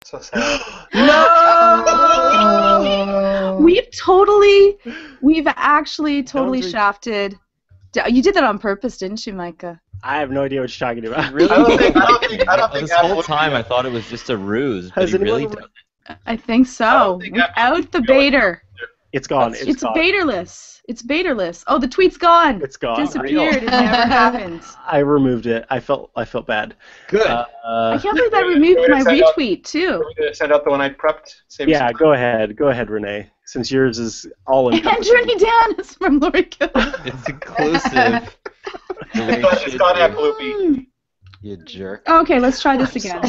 So sad. No! We've actually totally shafted. You did that on purpose, didn't you, Mikah? I have no idea what you're talking about. Really? I don't think this whole time I thought it was just a ruse, but he really does. I think so. Without the Bader. It's gone. It's Baderless. It's Baderless. Oh, the tweet's gone. It's gone. Disappeared. It never happened. I removed it. I felt bad. Good. I can't believe I removed my retweet too. Are we gonna send out the one I prepped? Yeah, go ahead. Go ahead, Rene. Since yours is all in. And Journey Dan is from Lory Gill. It's inclusive. It's got to have Bloopy. You jerk. Okay, let's try this again.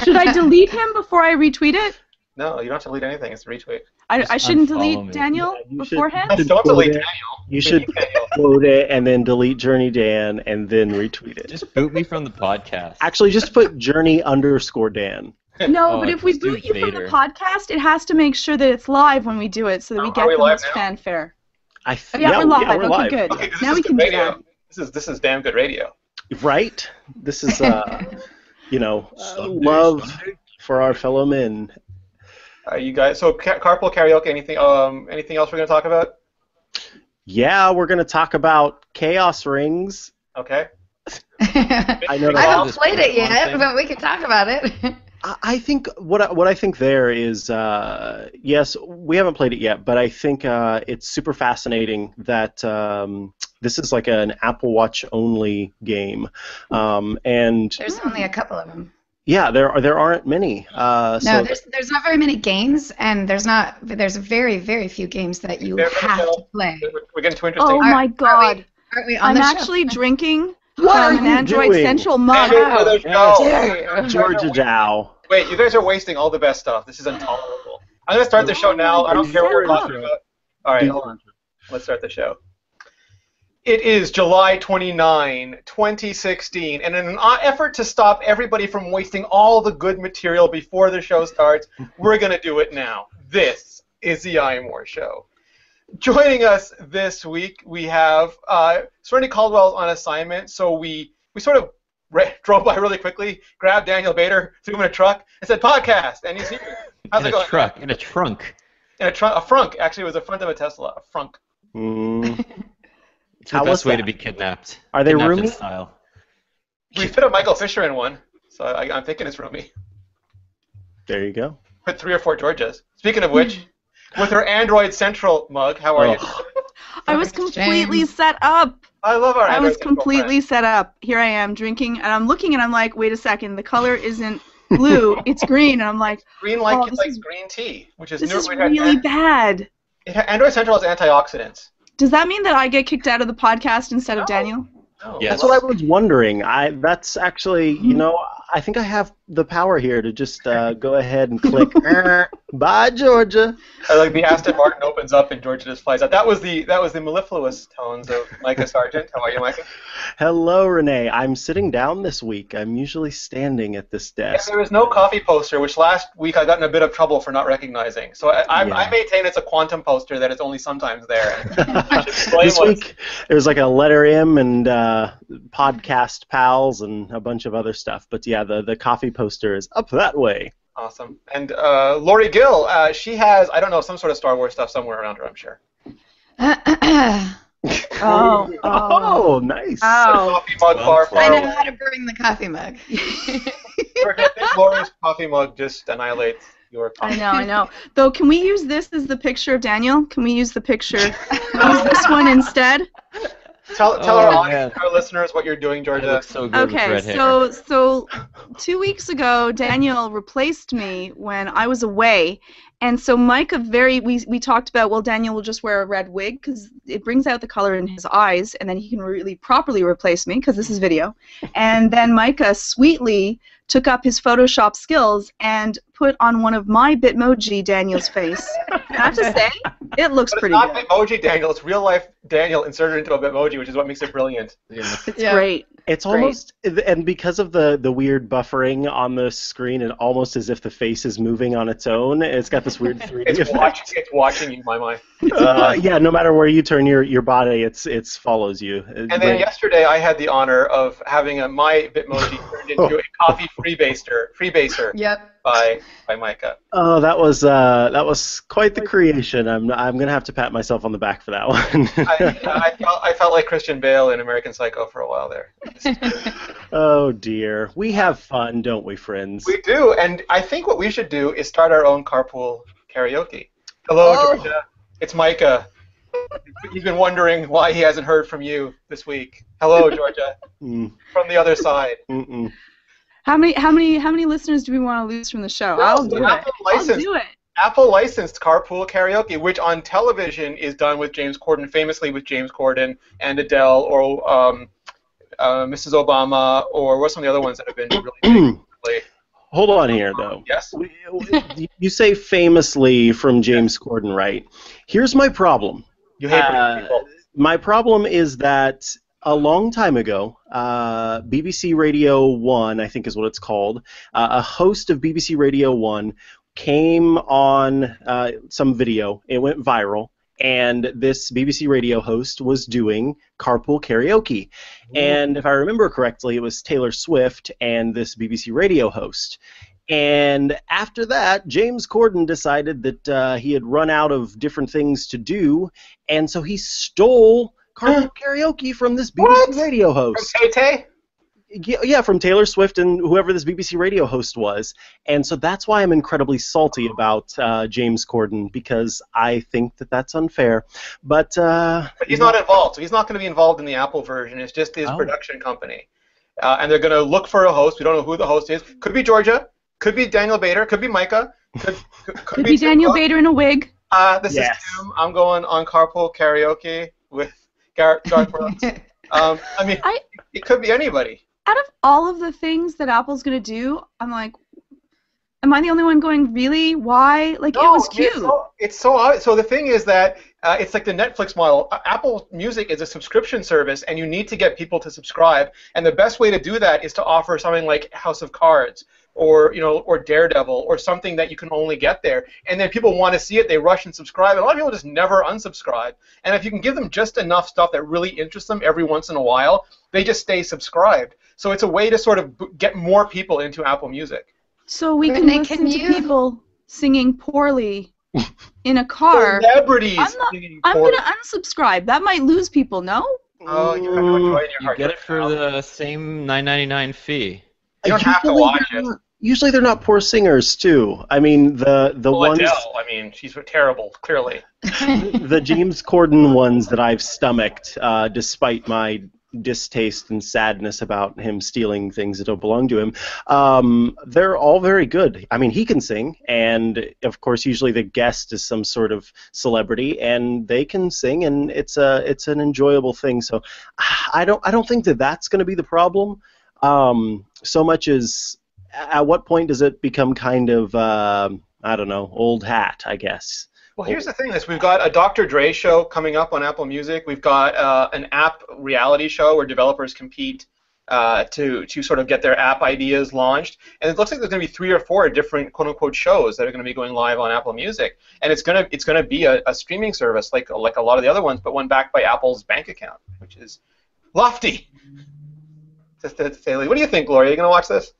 Should I delete him before I retweet it? No, you don't have to delete anything. It's a retweet. I shouldn't delete Daniel beforehand? Don't delete Daniel. You should quote it and then delete Journey Dan and then retweet it. Just boot me from the podcast. Actually, just put Journey_Dan. No, but if we boot you from the podcast, it has to make sure that it's live when we do it so that we get the most fanfare. Yeah, we're live. We're live. Okay, good. Okay, now we can do that. This is damn good radio. Right? This is, love for our fellow men. You guys, so Carpool Karaoke, anything else we're going to talk about? Yeah, we're going to talk about Chaos Rings. Okay. I haven't played it yet, but we can talk about it. I think what I think there is, yes, we haven't played it yet, but I think it's super fascinating that this is like an Apple Watch only game, and there's only a couple of them. Yeah, there aren't many. No, there's not very many games, and there's very, very few games that you have to play. We're getting too interesting. Oh my God! Aren't we on I'm the actually show? drinking What from are an you Android doing? Central mug. Georgia Dow. Wait, you guys are wasting all the best stuff. This is intolerable. I'm going to start the show now. I don't care what we're talking about. All right, hold on. Let's start the show. It is July 29, 2016, and in an effort to stop everybody from wasting all the good material before the show starts, we're going to do it now. This is the iMore Show. Joining us this week, we have Serenity Caldwell's on assignment, so we sort of drove by really quickly, grabbed Daniel Bader, threw him in a truck, and said, podcast, and he's here. How's it going? In a trunk. A frunk. Actually, it was a front of a Tesla. A frunk. It's the best way to be kidnapped. Are they Kidnapped in roomy? style. We fit a Michael Fisher in one, so I'm thinking it's roomy. There you go. Put 3 or 4 Georgias. Speaking of which, with her Android Central mug, how are you? I was completely set up. I love our Android Central completely set up. Here I am drinking, and I'm looking, and I'm like, wait a second, the color isn't blue, it's green, and I'm like, green like green tea, which is this is really bad. Android Central has antioxidants. Does that mean that I get kicked out of the podcast instead of Daniel? No. Yes. That's what I was wondering. That's actually, I think I have the power here to just go ahead and click. Bye, Georgia. Like the Aston Martin opens up and Georgia just flies out. That was the mellifluous tones of Mikah Sargent. How are you, Mikah? Hello, Rene. I'm sitting down this week. I'm usually standing at this desk. Yeah, there was no coffee poster, which last week I got in a bit of trouble for not recognizing. So I maintain it's a quantum poster that is only sometimes there. This week there's like a letter M and podcast pals and a bunch of other stuff. But yeah, the coffee poster is up that way. Awesome. And Lory Gill, she has, I don't know, some sort of Star Wars stuff somewhere around her, I'm sure. Oh, nice. Coffee mug far I know away. how to bring the coffee mug. Lory's coffee mug just annihilates your coffee. I know. Though, can we use this as the picture of Daniel? Can we use the picture? Use this one instead? Tell our audience, our listeners what you're doing, Georgia. Looks so good with red hair. So 2 weeks ago, Daniel replaced me when I was away, and so Mikah we talked about, well, Daniel will just wear a red wig because it brings out the color in his eyes, and then he can really properly replace me because this is video. And then Mikah sweetly took up his Photoshop skills and put on one of my Bitmoji Daniel's face. I have to say, it looks pretty good. It's not Bitmoji Daniel, it's real life Daniel inserted into a Bitmoji, which is what makes it brilliant. Yeah. It's great. It's almost, and because of the weird buffering on the screen, it's almost as if the face is moving on its own. It's got this weird 3D effect. It's watching you, my mind. Yeah, no matter where you turn your body, it follows you. And then yesterday, I had the honor of having my Bitmoji turned into a coffee freebaser. Yep. by Mikah. Oh, that was quite the creation. I'm gonna have to pat myself on the back for that one. I felt like Christian Bale in American Psycho for a while there. Oh dear, we have fun, don't we, friends? We do, and I think what we should do is start our own carpool karaoke. Hello, Georgia. It's Mikah. He's been wondering why he hasn't heard from you this week. Hello, Georgia. From the other side. Mm-mm. How many listeners do we want to lose from the show? I'll do it. Apple licensed Carpool Karaoke, which on television is done with James Corden, famously with James Corden and Adele, or Mrs. Obama, or what's some of the other ones that have been really big? Hold on here, though. Yes? You say famously from James Corden, right? Here's my problem. You hate people. My problem is that a long time ago, BBC Radio 1, I think is what it's called, a host of BBC Radio 1 came on some video. It went viral. And this BBC radio host was doing Carpool Karaoke. And if I remember correctly, it was Taylor Swift and this BBC radio host. And after that, James Corden decided that he had run out of different things to do, and so he stole Carpool Karaoke from this BBC radio host. From Taytay? Yeah, from Taylor Swift and whoever this BBC radio host was. And so that's why I'm incredibly salty about James Corden, because I think that that's unfair. But he's not involved, so he's not going to be involved in the Apple version. It's just his production company. And they're going to look for a host. We don't know who the host is. Could be Georgia. Could be Daniel Bader. Could be Mikah. Could be Daniel Bader in a wig. This is Tim. I'm going on Carpool Karaoke with Garth Brooks. I mean, it could be anybody. Out of all of the things that Apple's going to do, I'm like, am I the only one going, really? Why? Like, no, it was cute. It's so obvious. So the thing is that it's like the Netflix model. Apple Music is a subscription service, and you need to get people to subscribe. And the best way to do that is to offer something like House of Cards, or or Daredevil, or something that you can only get there. And then people want to see it, they rush and subscribe. And a lot of people just never unsubscribe. And if you can give them just enough stuff that really interests them every once in a while, they just stay subscribed. So it's a way to sort of get more people into Apple Music. So we can listen to people singing poorly in a car. Celebrities I'm going to unsubscribe. That might lose people, no? Oh, you have no joy in your heart. You get it for the same $9.99 fee. You don't have to watch it. Usually they're not poor singers, too. I mean, the ones... Adele, I mean, she's terrible, clearly. The James Corden ones that I've stomached, despite my distaste and sadness about him stealing things that don't belong to him, they're all very good. I mean, he can sing, and of course, usually the guest is some sort of celebrity, and they can sing, and it's an enjoyable thing. So, I don't think that that's going to be the problem. So much as at what point does it become kind of I don't know, old hat, I guess. Well, here's the thing: we've got a Dr. Dre show coming up on Apple Music. We've got an app reality show where developers compete to sort of get their app ideas launched. And it looks like there's going to be 3 or 4 different quote-unquote shows that are going to be going live on Apple Music. And it's going to be a streaming service like a lot of the other ones, but one backed by Apple's bank account, which is lofty. What do you think, Lory? Are you going to watch this?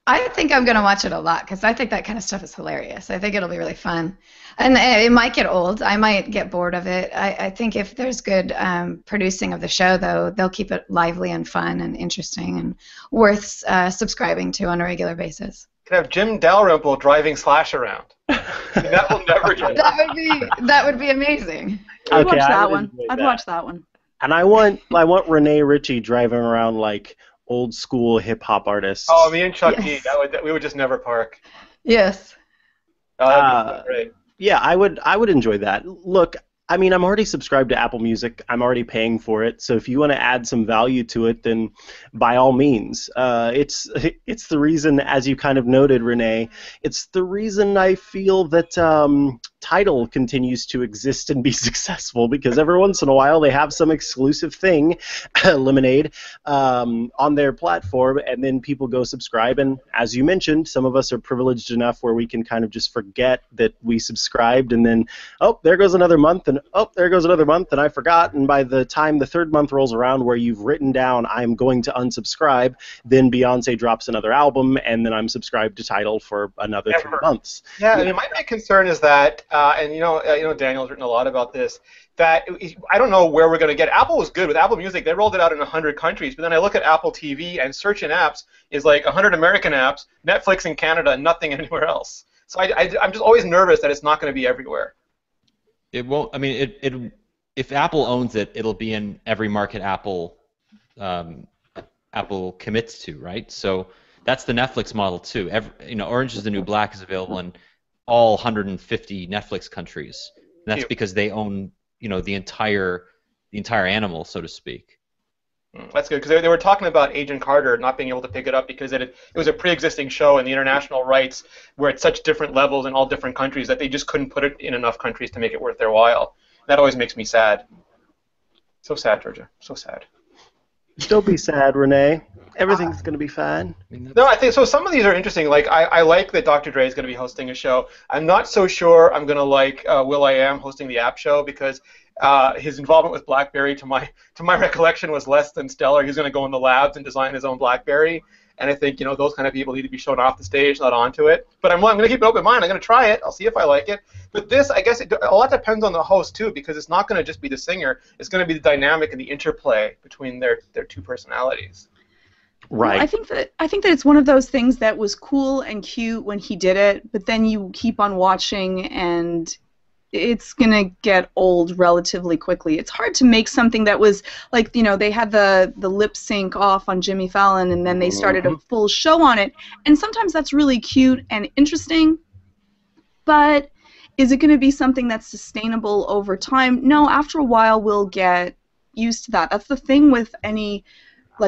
I think I'm going to watch it a lot because I think that kind of stuff is hilarious. I think it'll be really fun. And it might get old. I might get bored of it. I think if there's good producing of the show, though, they'll keep it lively and fun and interesting and worth subscribing to on a regular basis. You could have Jim Dalrymple driving Slash around. That will never get That would be amazing. I'd watch that one. I'd watch that one. And I want Rene Ritchie driving around like old school hip hop artists. Oh, me and Chuck D. We would just never park. Yes. That'd be great. Yeah, I would enjoy that. Look, I mean, I'm already subscribed to Apple Music. I'm already paying for it. So if you want to add some value to it, then by all means. It's the reason, as you kind of noted, Rene, it's the reason I feel that Tidal continues to exist and be successful, because every once in a while they have some exclusive thing, Lemonade, on their platform, and then people go subscribe. And as you mentioned, some of us are privileged enough where we can kind of just forget that we subscribed, and then, oh, there goes another month, and oh, there goes another month, and I forgot, and by the time the third month rolls around where you've written down I'm going to unsubscribe, then Beyonce drops another album, and then I'm subscribed to Tidal for another 3 months. Yeah, I mean, my big concern is that, and Daniel's written a lot about this, that I don't know where we're going to get. Apple was good with Apple Music. They rolled it out in 100 countries, but then I look at Apple TV and search in apps is like 100 American apps, Netflix in Canada, and nothing anywhere else. So I'm just always nervous that it's not going to be everywhere. It won't. I mean, if Apple owns it, it'll be in every market Apple commits to, right? So that's the Netflix model too. Orange is the New Black is available in all 150 Netflix countries. And that's because they own, the entire animal, so to speak. That's good, because they were talking about Agent Carter not being able to pick it up because it was a pre-existing show, and the international rights were at such different levels in all different countries that they just couldn't put it in enough countries to make it worth their while. That always makes me sad. So sad, Georgia. So sad. Don't be sad, Rene. Everything's going to be fine. No, I think so. Some of these are interesting. Like I like that Dr. Dre is going to be hosting a show. I'm not so sure I'm going to like will.i.am hosting the app show because his involvement with BlackBerry, to my recollection, was less than stellar. He's going to go in the labs and design his own BlackBerry, and I think those kind of people need to be shown off the stage, not onto it. But I'm going to keep an open mind. I'm going to try it. I'll see if I like it. But this, I guess, a lot depends on the host too, because it's not going to just be the singer. It's going to be the dynamic and the interplay between their two personalities. Right. Well, I think that it's one of those things that was cool and cute when he did it, but then you keep on watching and it's going to get old relatively quickly. It's hard to make something that was like, they had the lip sync off on Jimmy Fallon and then they started a full show on it. And sometimes that's really cute and interesting, but is it going to be something that's sustainable over time? No, after a while we'll get used to that. That's the thing with any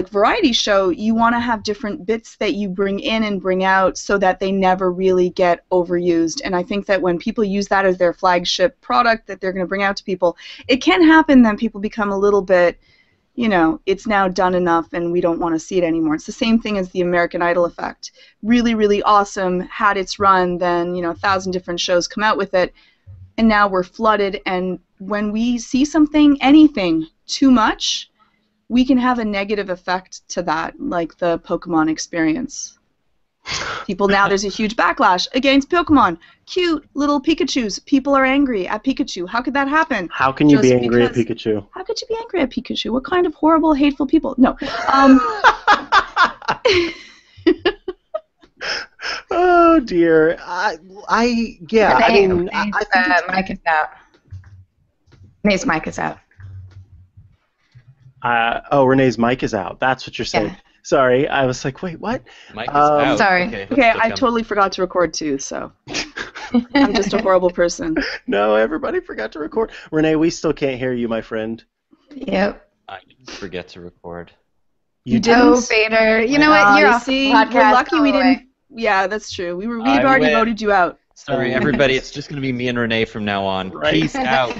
variety show. You want to have different bits that you bring in and bring out so that they never really get overused. And I think that when people use that as their flagship product that they're going to bring out to people, it can happen then people become a little bit, it's now done enough and we don't want to see it anymore. It's the same thing as the American Idol effect. Really, really awesome, had its run, then 1,000 different shows come out with it, and now we're flooded, and when we see something, anything, too much, we can have a negative effect to that, like the Pokemon experience. People now, there's a huge backlash against Pokemon. Cute little Pikachus. People are angry at Pikachu. How could that happen? How can you be angry at Pikachu? How could you be angry at Pikachu? What kind of horrible, hateful people? No. Oh dear. I mean, I think Mikah's out. Rene's mic is out. Rene's mic is out. That's what you're saying. Yeah. Sorry, I was like, wait, what? Mic is out. Sorry. Okay, I totally forgot to record too, so I'm just a horrible person. No, everybody forgot to record. Rene, we still can't hear you, my friend. Yep. I didn't forget to record. You didn't? Oh, Bader. You know what? You're off the podcast. We're lucky we didn't. Yeah, that's true. We'd already voted you out. Sorry, everybody. It's just going to be me and Rene from now on. Right. Peace out.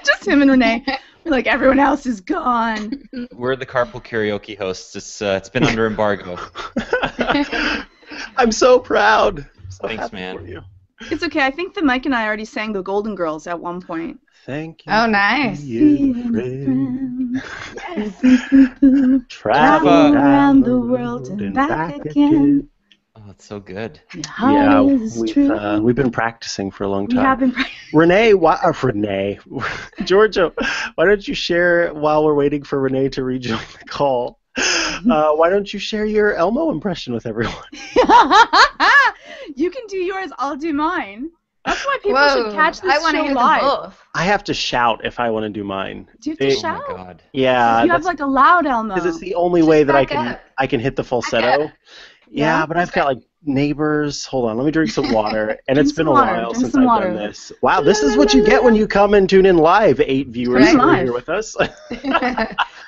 Just him and Rene. Like everyone else is gone. We're the Carpool Karaoke hosts. It's been under embargo. I'm so proud. So Thanks, man. For you. It's okay. I think that Mike and I already sang the Golden Girls at one point. Thank you. Oh, nice. You, friend. Travel around the world and back again. Oh, it's so good. Yeah, we've been practicing for a long time. We have been practicing. Rene, Georgia, why don't you share while we're waiting for Rene to rejoin the call? Why don't you share your Elmo impression with everyone? You can do yours. I'll do mine. That's why people Whoa, should catch this I want to show hear live. them both. I have to shout if I want to do mine. Do you have to shout? Oh my god. Yeah, You have like a loud Elmo. because it's the only way that back I can hit the falsetto. up. Yeah, but I've got like neighbors. Hold on, let me drink some water. And it's been a while since I've done this. Wow, this is what you get when you come and tune in live. 8 viewers who are here with us.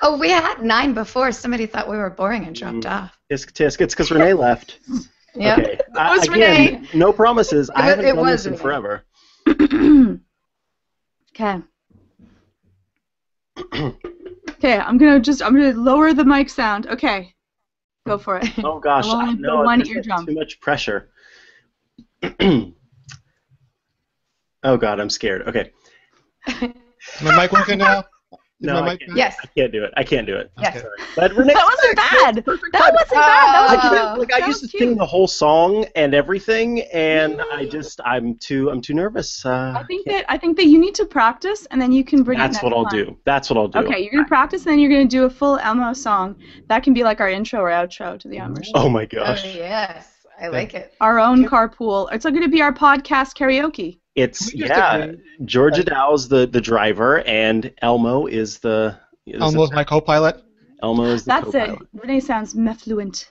Oh, we had 9 before. Somebody thought we were boring and dropped off. Tisk tisk. It's because Rene left. Yep. Okay. was Again, Rene. no promises. I haven't It done was this in Rene. forever. Okay. Okay, I'm gonna lower the mic sound. Okay. Go for it. Oh gosh, I'll I only know go one there's eardrum. too much pressure. Oh god, I'm scared. Okay. Is my mic working now? No, I can't. Yes. I can't do it. I can't do it. Yes. Sorry. But Renee, That wasn't bad. That wasn't bad. That was I used to sing the whole song and everything, and I'm too nervous. I think that you need to practice, and then you can bring. That's what I'll do. That's what I'll do. Okay, you're gonna practice, and then you're gonna do a full Elmo song. That can be like our intro or outro to the iMore show. Oh my gosh. Oh, yes. I like it. Our own carpool. It's going to be our podcast karaoke. It's Georgia Dow's the driver, and Elmo is the. Elmo's my co-pilot. Elmo is the co-pilot. That's it. Renee sounds mefluent.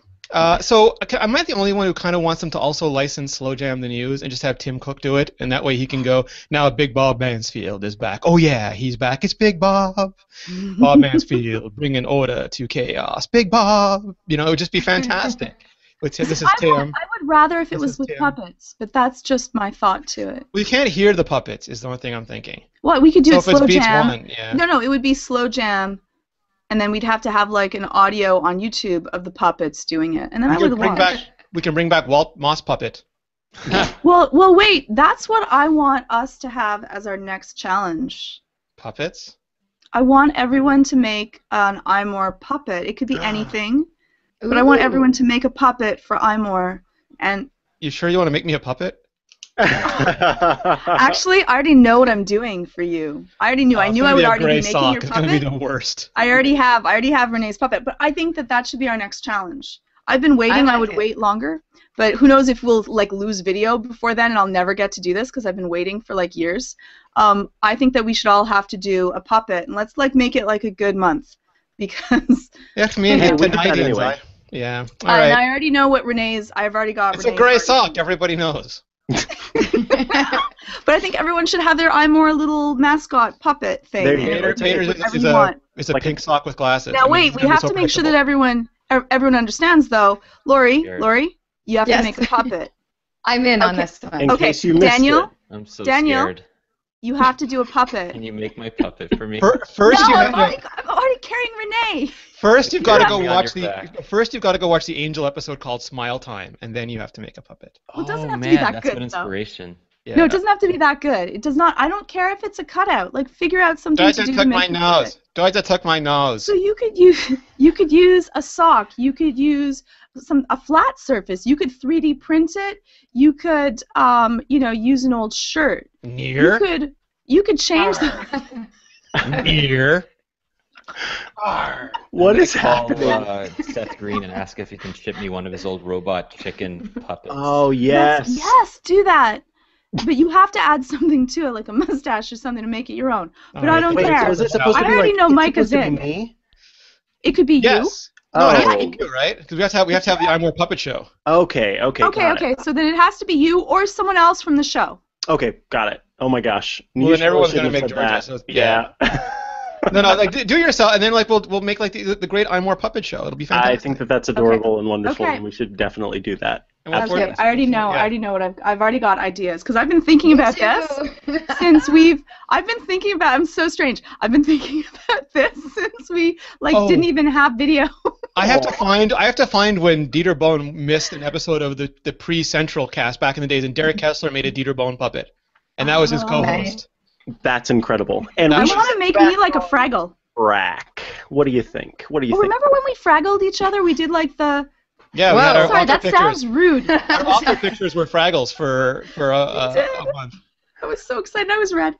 So am I the only one who kind of wants them to also license Slow Jam the News and just have Tim Cook do it, and that way he can go, now Big Bob Mansfield is back. Oh yeah, he's back. It's Big Bob. Bob Mansfield bringing order to chaos. Big Bob. It would just be fantastic. This is Tim. I would rather if it was with puppets, but that's just my thought to it. Well, you can't hear the puppets is the only thing I'm thinking. Well, we could do so Slow Jam. One, yeah. No, it would be Slow Jam, and then we'd have to have like an audio on YouTube of the puppets doing it, and then I would watch. We can bring back Walt Moss Puppet. Well, wait. That's what I want us to have as our next challenge. Puppets? I want everyone to make an iMore puppet. It could be anything. But I want everyone to make a puppet for iMore, and. You sure you want to make me a puppet? Actually, I already know what I'm doing for you. I already knew. I knew I would already be making your puppet. It's gonna be the worst. I already have Renee's puppet, but I think that should be our next challenge. I've been waiting. I would wait longer, but who knows if we'll lose video before then, and I'll never get to do this because I've been waiting for years. I think that we should all have to do a puppet, and let's make it a good month, because. Yeah, me and him tonight anyway. Yeah. All right. And I already know what Renee's. I've already got. It's a gray sock. Everybody knows. But I think everyone should have their iMore little mascot puppet thing. It's a pink sock with glasses. Now wait, we have to make sure that everyone understands though. Lori, you have to make a puppet. I'm in on this one. Okay, Daniel. I'm so scared. You have to do a puppet. Can you make my puppet for me? I'm already carrying Renee. First, you've got to go watch the Angel episode called Smile Time, and then you have to make a puppet. Well, it doesn't have to be that that's good. An inspiration. Yeah. No, it doesn't have to be that good. It does not. I don't care if it's a cutout. Figure out something to do to make it. Do I just tuck my nose? So you could use a sock. You could use a flat surface. You could 3D print it. You could use an old shirt. Near. You could change the. Near. What is happening? Seth Green and ask if he can ship me one of his old robot chicken puppets. Oh yes. Yes, do that. But you have to add something to it, like a mustache or something, to make it your own. But I don't care. So is it supposed to be I already know Mikah's in. Me? It could be yes. you. No, it has to be you, right? Because we have to have the iMore puppet show. Okay. So then it has to be you or someone else from the show. Okay, got it. Oh my gosh. Well, then everyone's gonna make Georgia. So yeah. No, do yourself, and then we'll make the great iMore puppet show. It'll be fantastic. I think that's adorable and wonderful, and we should definitely do that. Okay, I already know. Yeah. I already know what I've already got ideas because I've been thinking about this since I've been thinking about. I'm so strange. I've been thinking about this since we didn't even have video. I have to find when Dieter Bohn missed an episode of the pre-Central cast back in the days, and Derek Kessler made a Dieter Bohn puppet, and that was his co-host. That's incredible. And I want to make me like a Fraggle. What do you think? Remember when we Fraggled each other? We did the. Yeah, we had our sorry, that pictures. Sounds rude. Our author pictures were Fraggles for a month. I was so excited. I was red.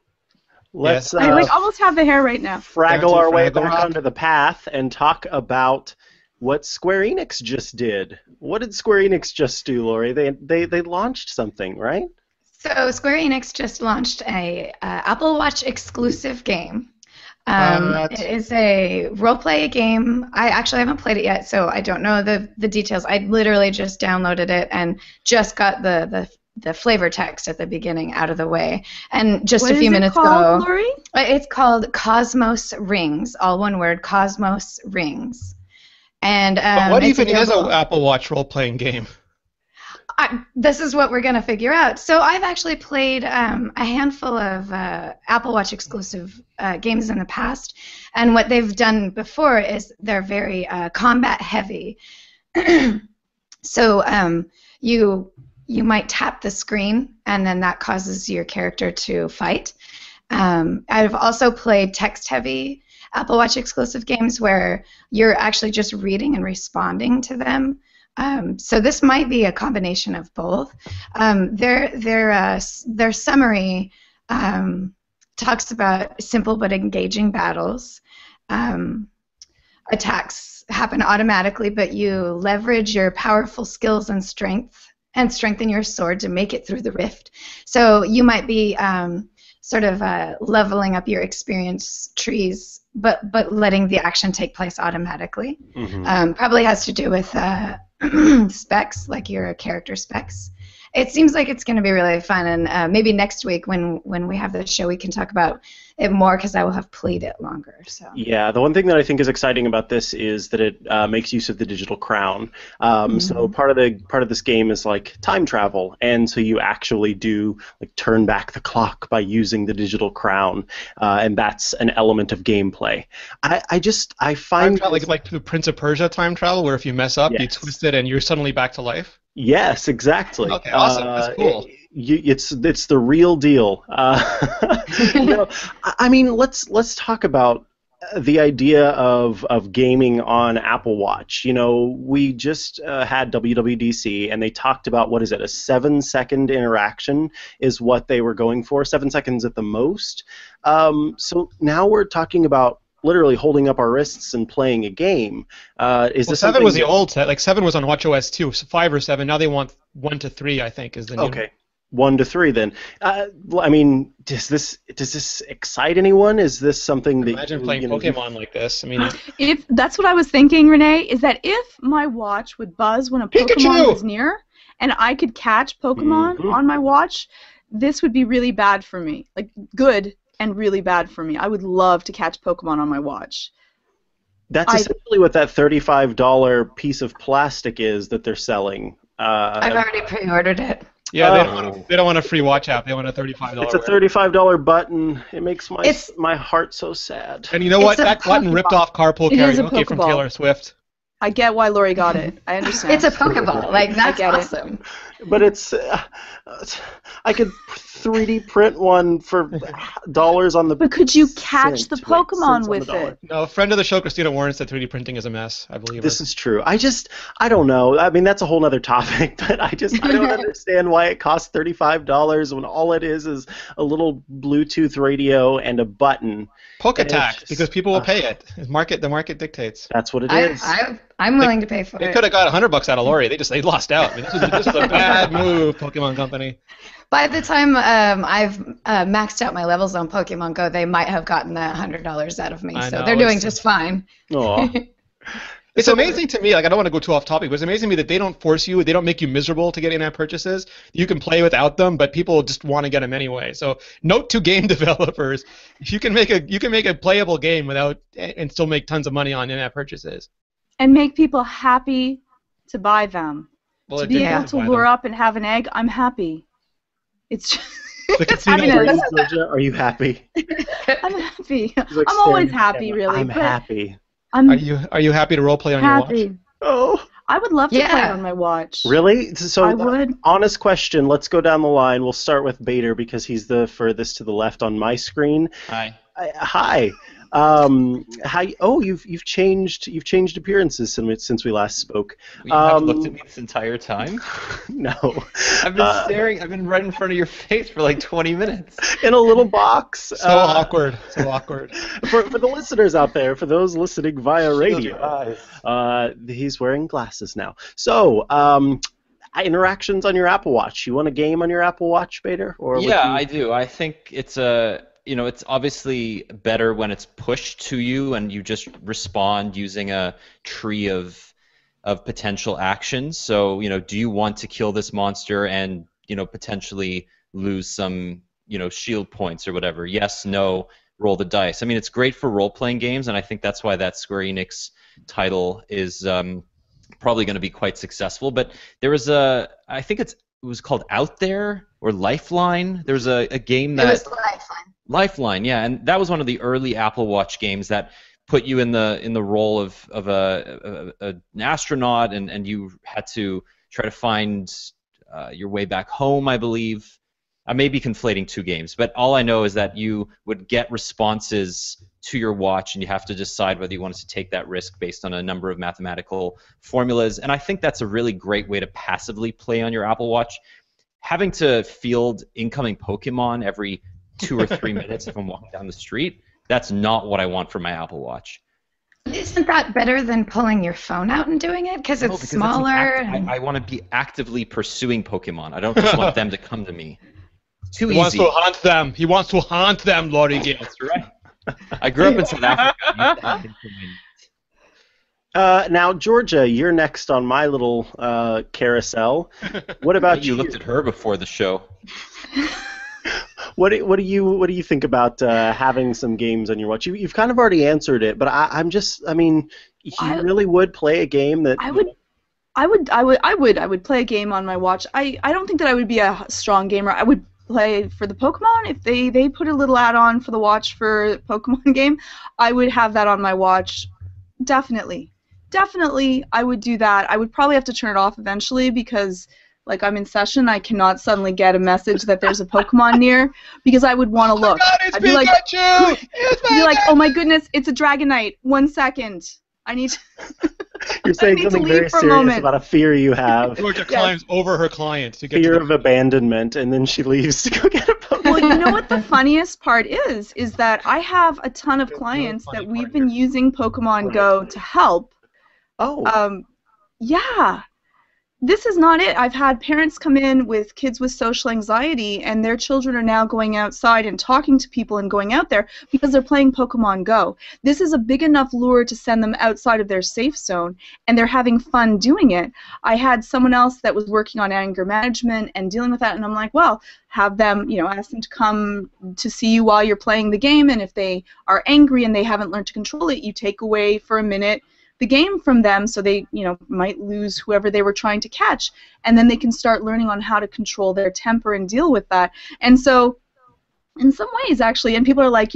Let's I almost have the hair right now. Fraggle our way back onto the path and talk about what Square Enix just did. What did Square Enix just do, Lori? They launched something, right? So Square Enix just launched a Apple Watch exclusive game. It is a role-play game. I actually haven't played it yet, so I don't know the details. I literally just downloaded it and just got the flavor text at the beginning out of the way. And just a few minutes ago, Lori? It's called Cosmos Rings, all one word, Cosmos Rings. And but what even is an Apple Watch role-playing game? This is what we're going to figure out. So I've actually played a handful of Apple Watch exclusive games in the past, and what they've done before is they're very combat heavy. So you might tap the screen, and then that causes your character to fight. I've also played text-heavy Apple Watch exclusive games where you're actually just reading and responding to them. So this might be a combination of both. Their summary talks about simple but engaging battles. Attacks happen automatically, but you leverage your powerful skills and strength and strengthen your sword to make it through the rift. So you might be sort of leveling up your experience trees, but letting the action take place automatically. Mm-hmm. Probably has to do with specs, like your character specs. It seems like it's going to be really fun, and maybe next week when we have the show, we can talk about it more because I will have played it longer. So yeah, the one thing that I think is exciting about this is that it makes use of the digital crown. So part of this game is like time travel, and so you actually do like turn back the clock by using the digital crown, and that's an element of gameplay. I find like the Prince of Persia time travel, where if you mess up, Yes. you twist it and you're suddenly back to life. Yes, exactly. Okay, awesome. That's cool. It's the real deal. I mean, let's talk about the idea of gaming on Apple Watch. You know, we just had WWDC, and they talked about, what is it, a 7-second interaction is what they were going for, 7 seconds at the most. So now we're talking about literally holding up our wrists and playing a game. Is this 7 something was the old set. Like 7 was on WatchOS 2, so 5 or 7. Now they want 1 to 3, I think, is the new. Okay, 1 to 3 then. I mean, does this excite anyone? Is this something that Imagine playing Pokemon like this. I mean, If that's what I was thinking, Rene, is that if my watch would buzz when a Pokemon Pikachu! was near, and I could catch Pokemon on my watch, this would be really bad for me. Like, good and really bad for me. I would love to catch Pokemon on my watch. That's essentially what that $35 piece of plastic is that they're selling. I've already pre-ordered it. yeah, they don't want a free watch app. They want a $35. It's a $35 button. It makes my heart so sad. And you know what? It's a That button ripped off Carpool It is a Karaoke from Pokeball. Taylor Swift. I get why Lori got it. I understand. It's a Pokeball. Like, that's get it. awesome. But it's I could 3D print one for dollars on the. But could you catch the cents Pokemon on the with dollar. it? No, a friend of the show, Christina Warren, said 3D printing is a mess. I believe This her. is true. I don't know. I mean, that's a whole other topic, but I don't understand why it costs $35 when all it is a little Bluetooth radio and a button. Poke-Attack, because people will pay it. The market dictates. That's what it is. I'm willing to pay for They it. could have got $100 out of Lori. They lost out. I mean, this is a bad move, Pokemon Company. By the time I've maxed out my levels on Pokemon Go, they might have gotten that $100 out of me. I So know, they're doing it's- just fine. Aw. It's amazing to me, like I don't want to go too off topic, but it's amazing to me that they don't force you, they don't make you miserable to get in-app purchases. You can play without them, but people just want to get them anyway. So note to game developers, you can make a playable game without and still make tons of money on in-app purchases. And make people happy to buy them. Well, To it be didn't able to buy lure them. up and have an egg, I'm happy. It's just, The casino happiness. Georgia, are you happy? I'm happy. She's like I'm always staring at the happy, camera. really. I'm but happy. I'm Are you happy to roleplay on your watch? happy. Oh. I would love to play Yeah. on my watch. Really? So, I would. honest question. Let's go down the line. We'll start with Bader because he's the furthest to the left on my screen. Hi. Hi. How? Oh, you've changed appearances since we last spoke. You haven't looked at me this entire time? No. I've been staring. I've been right in front of your face for like 20 minutes. In a little box. So awkward. So awkward. For the listeners out there, for those listening via Shield your radio, eyes. he's wearing glasses now. So, interactions on your Apple Watch. You want a game on your Apple Watch, Bader? Or would Yeah, you- I do. I think it's it's obviously better when it's pushed to you and you just respond using a tree of potential actions. So, do you want to kill this monster and, potentially lose some, shield points or whatever? Yes, no, roll the dice. I mean, it's great for role-playing games, and I think that's why that Square Enix title is probably going to be quite successful. But there was I think it was called Out There or Lifeline. There was a game that... It was Lifeline. Lifeline, yeah, and that was one of the early Apple Watch games that put you in the role of an astronaut, and you had to try to find your way back home, I believe. I may be conflating two games, but all I know is that you would get responses to your watch, and you have to decide whether you wanted to take that risk based on a number of mathematical formulas. And I think that's a really great way to passively play on your Apple Watch. Having to field incoming Pokemon every 2 or 3 minutes if I'm walking down the street, that's not what I want for my Apple Watch. Isn't that better than pulling your phone out and doing it? Because it's smaller. I want to be actively pursuing Pokemon. I don't just want them to come to me. It's too easy. He wants to hunt them. He wants to hunt them, Lory. That's right. I grew up in South Africa. Now, Georgia, you're next on my little carousel. What about you? You looked at her before the show. What do you think about having some games on your watch? You've kind of already answered it, but I mean, you really would play a game that I would play a game on my watch. I don't think that I would be a strong gamer. I would play for the Pokemon. If they put a little add-on for the watch for Pokemon game, I would have that on my watch. Definitely, I would do that. I would probably have to turn it off eventually because, like, I'm in session. I cannot suddenly get a message that there's a Pokemon near because I would want to look. God, it's I'd be Pikachu! like, oh my goodness, it's a Dragonite. 1 second. I need to... You're saying something very serious about a fear you have. Georgia climbs over her client to get fear of abandonment, and then she leaves to go get a Pokemon. Well, you know what the funniest part is that I have a ton of clients that we've been using Pokemon Go to help. Oh. Yeah. This is not it. I've had parents come in with kids with social anxiety, and their children are now going outside and talking to people and going out there because they're playing Pokemon Go. This is a big enough lure to send them outside of their safe zone, and they're having fun doing it. I had someone else that was working on anger management and dealing with that, and I'm like, well, have them, ask them to come to see you while you're playing the game, and if they are angry and they haven't learned to control it, you take away for a minute the game from them, so they might lose whoever they were trying to catch, and then they can start learning on how to control their temper and deal with that. And so in some ways, actually, and people are like,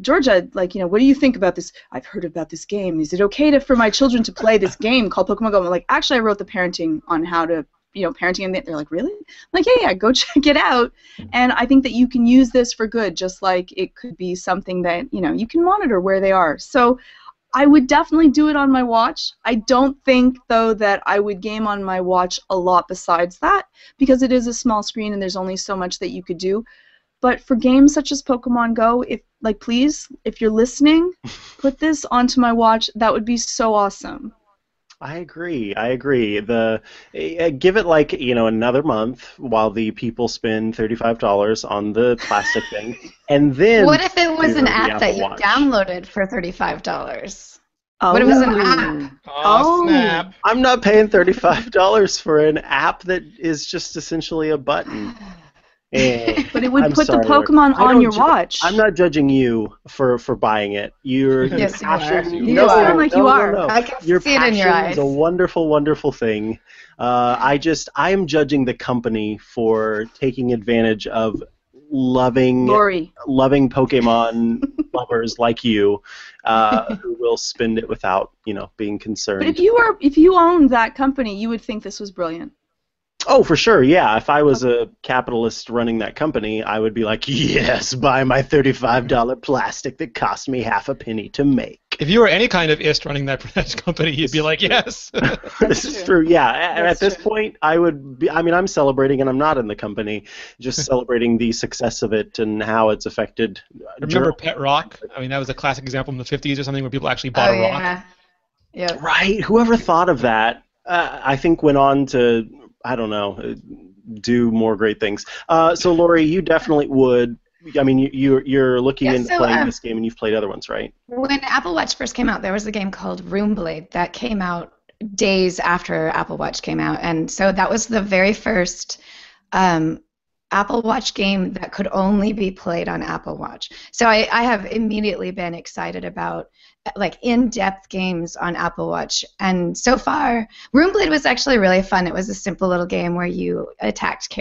Georgia, like, what do you think about this? I've heard about this game. Is it okay for my children to play this game called Pokemon Go? I'm like, actually, I wrote the parenting on how to parenting, and they're like, really? I'm like, yeah, go check it out. And I think that you can use this for good, just like it could be something that you can monitor where they are. So I would definitely do it on my watch. I don't think, though, that I would game on my watch a lot besides that, because it is a small screen and there's only so much that you could do. But for games such as Pokemon Go, please, if you're listening, put this onto my watch. That would be so awesome. I agree. Give it another month while the people spend $35 on the plastic thing, and then. What if it was an app that you downloaded for $35? Oh. What if it was an app? Oh, snap! I'm not paying $35 for an app that is just essentially a button. But it would put the Pokemon on your watch. I'm not judging you for buying it. Yes, you are. sound like you are. No. I can Your see it in your eyes. It's a wonderful, wonderful thing. I am judging the company for taking advantage of loving Pokemon lovers like you, who will spend it without being concerned. But if you owned that company, you would think this was brilliant. Oh, for sure, yeah. If I was a capitalist running that company, I would be like, yes, buy my $35 plastic that cost me half a penny to make. If you were any kind of ist running that company, you'd be like, yes. This is true, yeah. At this point, I would be, I'm celebrating, and I'm not in the company, just celebrating the success of it and how it's affected. Remember Pet Rock? That was a classic example in the 50s or something where people actually bought a rock. Yeah. Right, whoever thought of that, I think went on to, do more great things. So, Lory, you definitely would. You're looking into playing this game, and you've played other ones, right? When Apple Watch first came out, there was a game called Room Blade that came out days after Apple Watch came out, and so that was the very first Apple Watch game that could only be played on Apple Watch. So I have immediately been excited about in-depth games on Apple Watch, and so far Room Blade was actually really fun. It was a simple little game where you attacked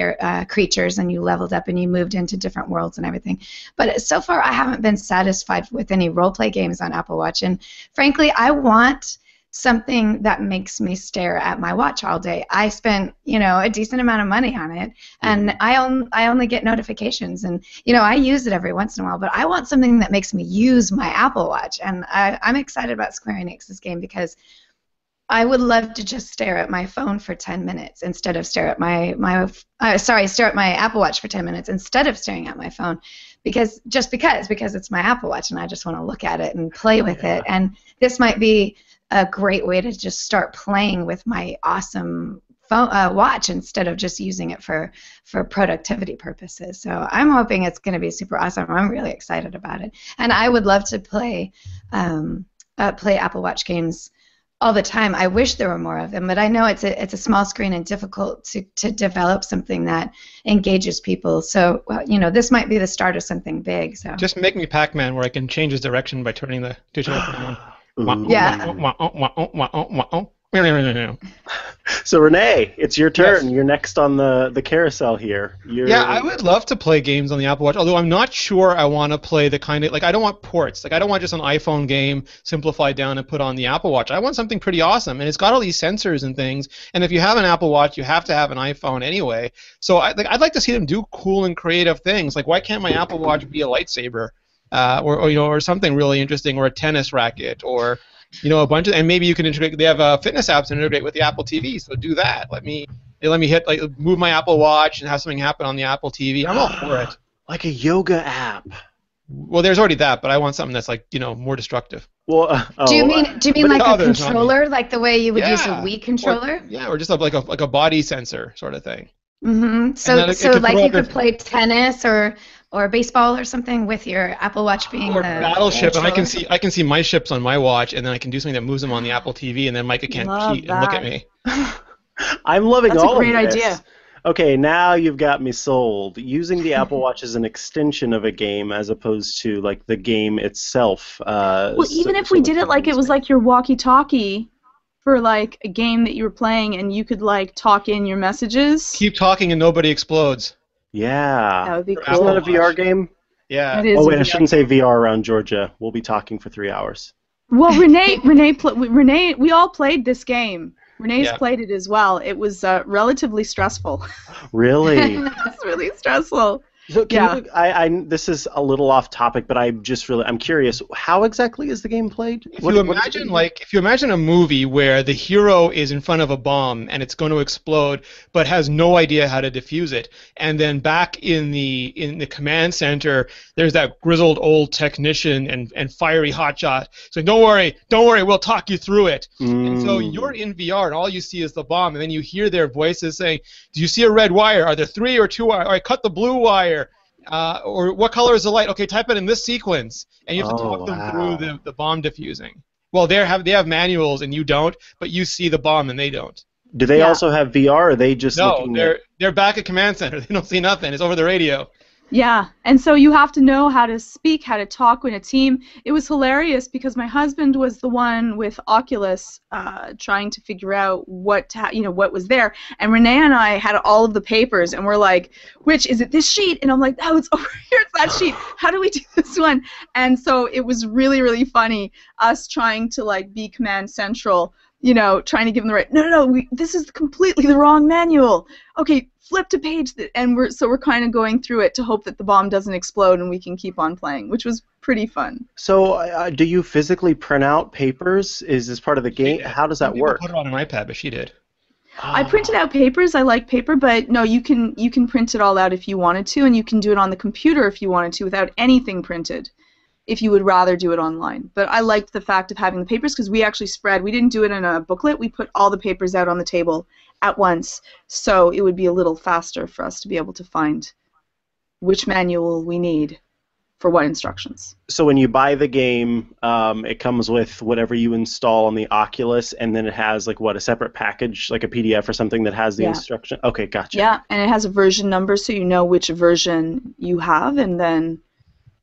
creatures and you leveled up and you moved into different worlds and everything. But so far I haven't been satisfied with any role-play games on Apple Watch, and frankly I want something that makes me stare at my watch all day. I spent, a decent amount of money on it, and I only get notifications, and I use it every once in a while. But I want something that makes me use my Apple Watch, and I'm excited about Square Enix's game because I would love to just stare at my phone for 10 minutes instead of stare at stare at my Apple Watch for 10 minutes instead of staring at my phone, because it's my Apple Watch and I just want to look at it and play with it. And this might be a great way to just start playing with my awesome phone, watch instead of just using it for productivity purposes. So I'm hoping it's going to be super awesome. I'm really excited about it, and I would love to play Apple Watch games all the time. I wish there were more of them, but I know it's a small screen and difficult to develop something that engages people. So this might be the start of something big. So just make me Pac-Man, where I can change his direction by turning the digital on. Yeah. So Rene, it's your turn. Yes. You're next on the carousel here. Yeah, I would love to play games on the Apple Watch, although I'm not sure I want to play the kind of, I don't want ports. I don't want just an iPhone game simplified down and put on the Apple Watch. I want something pretty awesome, and it's got all these sensors and things, and if you have an Apple Watch, you have to have an iPhone anyway. So I'd like to see them do cool and creative things. Like, why can't my Apple Watch be a lightsaber, or something really interesting, or a tennis racket, or a bunch of, and maybe you can integrate. They have fitness apps that integrate with the Apple TV, so do that. Let me move my Apple Watch and have something happen on the Apple TV. I'm all for it. Like a yoga app. Well, there's already that, but I want something that's more destructive. Well, do you mean like a controller, like the way you would use a Wii controller? Or just like a body sensor sort of thing. Mm-hmm. So like you could play tennis or baseball or something with your Apple Watch being or the battleship, and controller. I can see my ships on my watch, and then I can do something that moves them on the Apple TV, and then Micah can't cheat and look at me. I'm loving That's all a great of this. idea. Okay, now you've got me sold. Using the Apple Watch as an extension of a game as opposed to like the game itself. Well, even if we did it like it was like your walkie-talkie for like a game that you were playing, and you could like talk in your messages. Keep talking and nobody explodes. Yeah. That would be Isn't cool. that a VR game? Yeah. It is Oh wait, a I VR shouldn't say VR around Georgia. We'll be talking for 3 hours. Well, Rene, we all played this game. Rene's Yeah. played it as well. It was relatively stressful. Really? It's really stressful. So this is a little off topic, but I'm curious. How exactly is the game played? If you imagine a movie where the hero is in front of a bomb and it's going to explode, but has no idea how to defuse it, and then back in the command center, there's that grizzled old technician and fiery hotshot saying, "Don't worry, we'll talk you through it." And so you're in VR and all you see is the bomb, and then you hear their voices saying, "Do you see a red wire? Are there 3 or 2 wire? All right, cut the blue wire." Or what color is the light? Okay, type it in this sequence, and you have to talk them through the bomb diffusing. Well, they have manuals and you don't, but you see the bomb and they don't. Do they also have VR? Or are they just looking they're back at command center. They don't see nothing. It's over the radio. Yeah, and so you have to know how to speak, how to talk in a team. It was hilarious because my husband was the one with Oculus trying to figure out what was there, and Rene and I had all of the papers, and we're like, "Which is it? This sheet?" And I'm like, "Oh, it's over here. It's that sheet. How do we do this one?" And so it was really, really funny us trying to like be command central. Trying to give them the right. No, this is completely the wrong manual. Okay, flip to page, and we're kind of going through it to hope that the bomb doesn't explode and we can keep on playing, which was pretty fun. So, do you physically print out papers? Is this part of the game? How does that work? Put it on an iPad, but she did. I printed out papers. I like paper, but no, you can print it all out if you wanted to, and you can do it on the computer if you wanted to without anything printed, if you would rather do it online. But I liked the fact of having the papers because we actually we didn't do it in a booklet, we put all the papers out on the table at once, so it would be a little faster for us to be able to find which manual we need for what instructions. So when you buy the game, it comes with whatever you install on the Oculus, and then it has a separate package, like a PDF or something that has the instruction? Okay, gotcha. Yeah, and it has a version number so you know which version you have, and then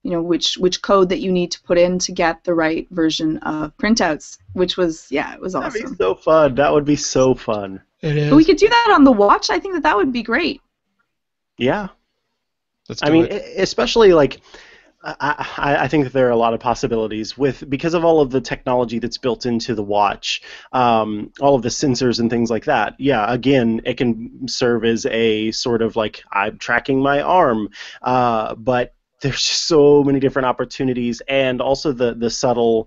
which code that you need to put in to get the right version of printouts, which was, it was awesome. That'd be so fun. That would be so fun. It is. But we could do that on the watch. I think that would be great. Yeah. Let's do it. Especially I think that there are a lot of possibilities because of all of the technology that's built into the watch, all of the sensors and things like that. Yeah, again, it can serve as a sort of like I'm tracking my arm, but there's so many different opportunities, and also the subtle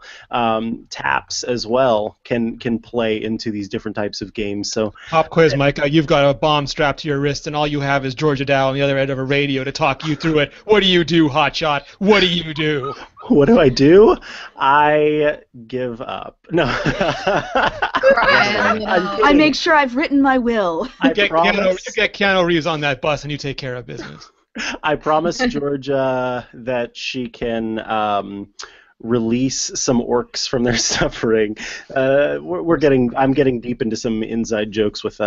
taps as well can play into these different types of games. So pop quiz, Mikah. You've got a bomb strapped to your wrist, and all you have is Georgia Dow on the other end of a radio to talk you through it. What do you do, hotshot? What do you do? What do I do? I give up. No. I make sure I've written my will. You get Keanu Reeves on that bus, and you take care of business. I promise Georgia that she can release some orcs from their suffering. I'm getting deep into some inside jokes with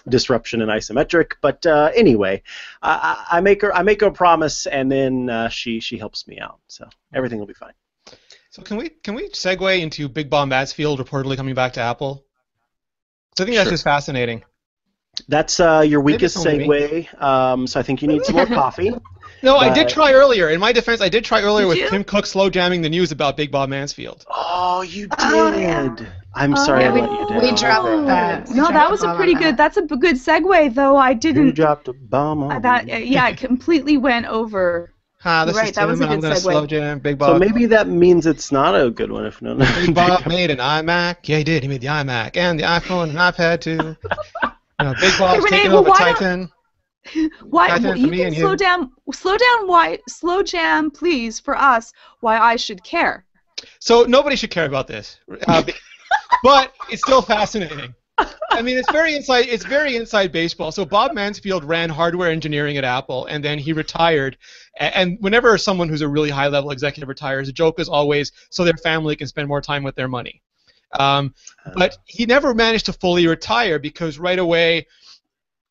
disruption and isometric, but anyway, I make her a promise, and then she helps me out. So everything will be fine. So can we segue into Big Bob Mansfield reportedly coming back to Apple? So I think that's just fascinating. That's your weakest segue, so I think you need some more coffee. No, I did try earlier. In my defense, I did try earlier with Tim Cook slow jamming the news about Big Bob Mansfield. Oh, you did. Oh, yeah. I'm sorry I let you down. We dropped that. That was a pretty good. That's a good segue, though. I didn't. You dropped a bomb on it completely went over. This is Tim, and I'm going to slow jam Big Bob. So maybe that means it's not a good one. If no. Big Bob made an iMac. Yeah, he did. He made the iMac and the iPhone and iPad too. Big Bob's taking over Titan. Why you can slow jam, please, for us. Why I should care? So nobody should care about this, but it's still fascinating. I mean, it's very inside baseball. So Bob Mansfield ran hardware engineering at Apple, and then he retired. And whenever someone who's a really high-level executive retires, the joke is always so their family can spend more time with their money. But he never managed to fully retire because right away,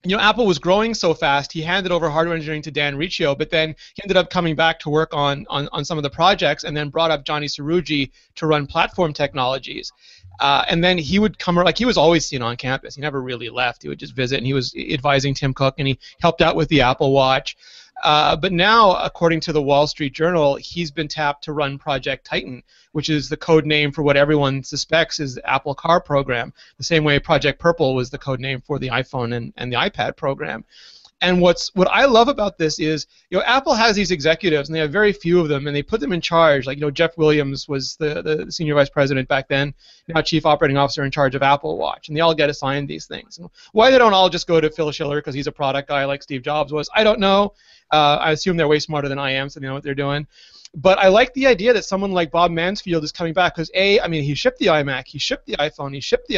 Apple was growing so fast, he handed over hardware engineering to Dan Riccio, but then he ended up coming back to work on some of the projects and then brought up Johnny Cerrugi to run platform technologies. And then he would come, he was always on campus. He never really left. He would just visit, and he was advising Tim Cook, and he helped out with the Apple Watch. But now, according to the Wall Street Journal, he's been tapped to run Project Titan, which is the code name for what everyone suspects is the Apple Car program, the same way Project Purple was the code name for the iPhone and the iPad program. And what I love about this is, Apple has these executives, and they have very few of them, and they put them in charge. Like, Jeff Williams was the senior vice president back then, now chief operating officer in charge of Apple Watch, and they all get assigned these things. And why they don't all just go to Phil Schiller because he's a product guy like Steve Jobs was, I don't know. I assume they're way smarter than I am, so they know what they're doing. But I like the idea that someone like Bob Mansfield is coming back because, he shipped the iMac, he shipped the iPhone, he shipped the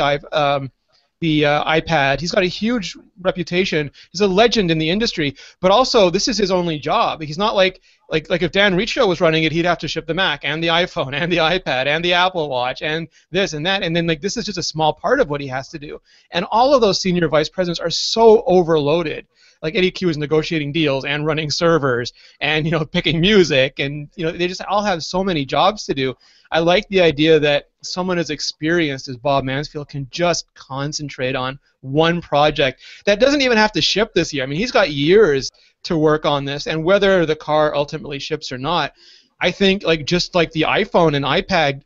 iPad. He's got a huge reputation. He's a legend in the industry. But also, this is his only job. He's not like if Dan Riccio was running it, he'd have to ship the Mac and the iPhone and the iPad and the Apple Watch and this and that. And then this is just a small part of what he has to do. And all of those senior vice presidents are so overloaded. Like Eddie Q is negotiating deals and running servers and picking music, and they just all have so many jobs to do. I like the idea that someone as experienced as Bob Mansfield can just concentrate on one project that doesn't even have to ship this year. I mean, he's got years to work on this, and whether the car ultimately ships or not, I think just like the iPhone and iPad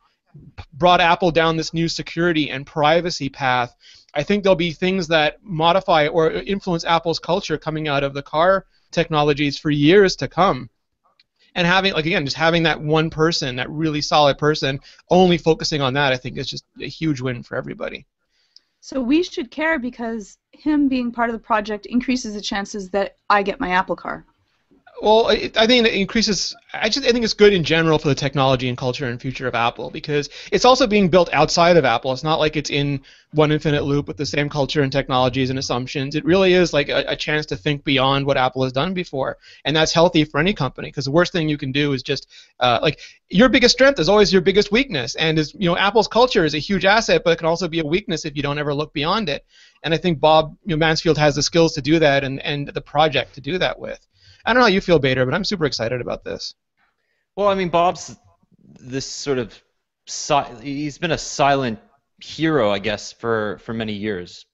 brought Apple down this new security and privacy path, I think there'll be things that modify or influence Apple's culture coming out of the car technologies for years to come. And having, just having that one person, that really solid person, only focusing on that, I think is just a huge win for everybody. So we should care because him being part of the project increases the chances that I get my Apple car. Well, I think it increases. I think it's good in general for the technology and culture and future of Apple because it's also being built outside of Apple. It's not like it's in one infinite loop with the same culture and technologies and assumptions. It really is like a chance to think beyond what Apple has done before, and that's healthy for any company because the worst thing you can do is just your biggest strength is always your biggest weakness, and Apple's culture is a huge asset, but it can also be a weakness if you don't ever look beyond it. And I think Bob Mansfield has the skills to do that and the project to do that with. I don't know how you feel, Bader, but I'm super excited about this. Well, I mean, Bob's this sort of he's been a silent hero, I guess, for many years.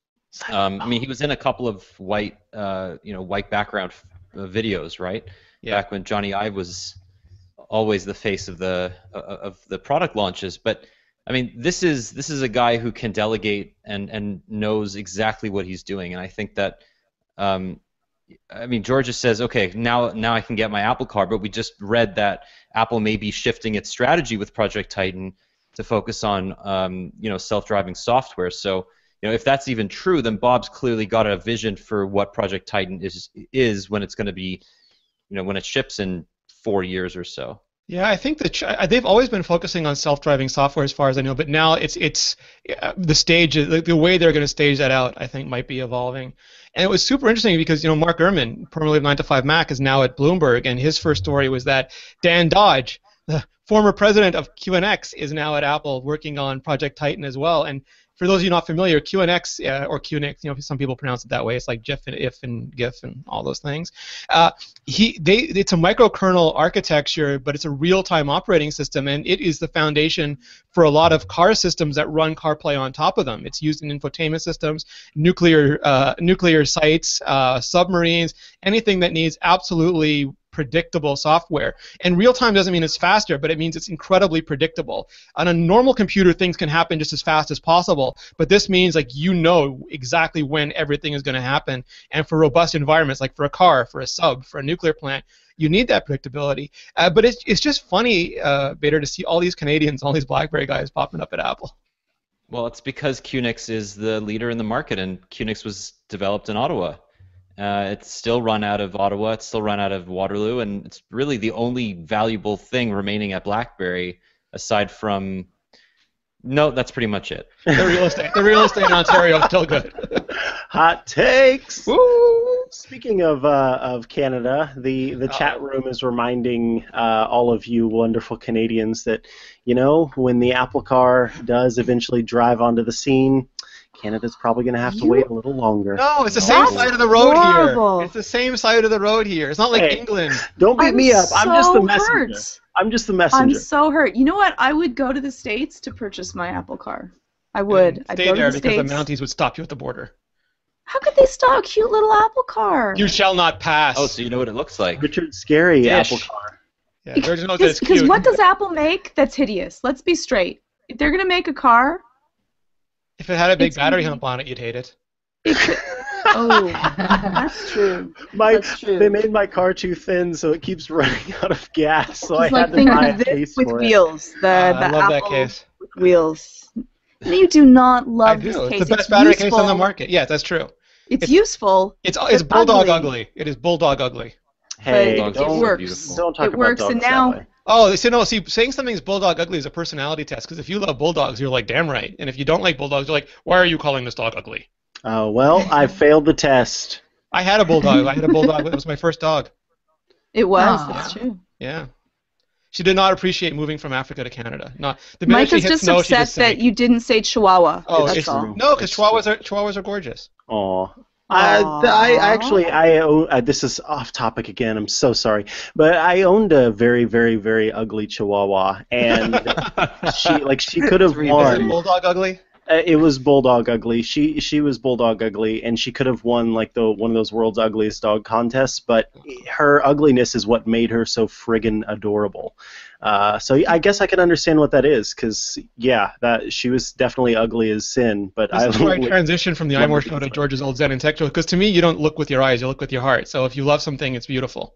I mean, he was in a couple of white background videos, right? Yeah. Back when Johnny Ive was always the face of the product launches. But I mean, this is a guy who can delegate and knows exactly what he's doing, and I think that. I mean, Georgia says, okay, now I can get my Apple Car, but we just read that Apple may be shifting its strategy with Project Titan to focus on, self-driving software. So, if that's even true, then Bob's clearly got a vision for what Project Titan is when it's going to be, when it ships in 4 years or so. Yeah, I think that they've always been focusing on self-driving software as far as I know, but now it's the stage, the way they're going to stage that out, I think, might be evolving. And it was super interesting because, Mark Gurman, formerly of 9to5Mac, is now at Bloomberg, and his first story was that Dan Dodge, the former president of QNX, is now at Apple working on Project Titan as well. And for those of you not familiar, QNX or QNX, some people pronounce it that way. It's like GIF and IF and GIF and all those things. It's a microkernel architecture, but it's a real-time operating system, and it is the foundation for a lot of car systems that run CarPlay on top of them. It's used in infotainment systems, nuclear sites, submarines, anything that needs absolutely predictable software. And real time doesn't mean it's faster, but it means it's incredibly predictable. On a normal computer, things can happen just as fast as possible, but this means exactly when everything is going to happen. And for robust environments, like for a car, for a sub, for a nuclear plant, you need that predictability. But it's just funny, Bader, to see all these Canadians, all these BlackBerry guys popping up at Apple. Well, it's because QNX is the leader in the market, and QNX was developed in Ottawa. It's still run out of Ottawa, it's still run out of Waterloo, and it's really the only valuable thing remaining at BlackBerry aside from... No, that's pretty much it. The real estate in Ontario is still good. Hot takes! Woo! Speaking of Canada, the chat room is reminding all of you wonderful Canadians that, when the Apple Car does eventually drive onto the scene, Canada's probably going to have to wait a little longer. No, it's the same side of the road here. It's the same side of the road here. It's not like England. Don't beat me up. I'm just the messenger. Hurt. I'm just the messenger. I'm so hurt. You know what? I would go to the States to purchase my Apple Car. I would. I'd stay go there to the because States. the Mounties would stop you at the border. How could they stop a cute little Apple Car? You shall not pass. Oh, so you know what it looks like. Richard Scary Apple Car. Yeah, Georgia knows that it's Because cute. what does Apple make that's hideous? Let's be straight. If they're going to make a car... If it had a big battery hump on it, you'd hate it. Oh, that's true. That's true. They made my car too thin, so it keeps running out of gas. So I It's had like to buy a this case with for wheels. The I love that Apple case. with wheels. No, you do not love I do. this case. It's the best battery case on the market. Yeah, that's true. It's useful. It's bulldog ugly. It is bulldog ugly. Hey, But don't, it works. don't talk It about works, dogs and that now- way. Oh, see, saying something's bulldog ugly is a personality test, because if you love bulldogs, you're like, damn right. And if you don't like bulldogs, you're like, why are you calling this dog ugly? Well, I failed the test. I had a bulldog. It was my first dog. It was. Aw. That's true. Yeah. She did not appreciate moving from Africa to Canada. Not the minute she Micah's hit just snow, she upset just that sank. you didn't say Chihuahua. Oh, that's it's all. no, because Chihuahuas are gorgeous. Aw. Aw. This is off topic again. I'm so sorry, but I owned a very, very, very ugly Chihuahua, and she could have Is it won. bulldog ugly? It was bulldog ugly. She was bulldog ugly, and she could have won like one of those world's ugliest dog contests. But her ugliness is what made her so friggin' adorable. So I guess I can understand what that is, because that she was definitely ugly as sin. But This is where I transition from the iMore show to George's old Zen and Tech show, because to me, you don't look with your eyes, you look with your heart. So if you love something, it's beautiful.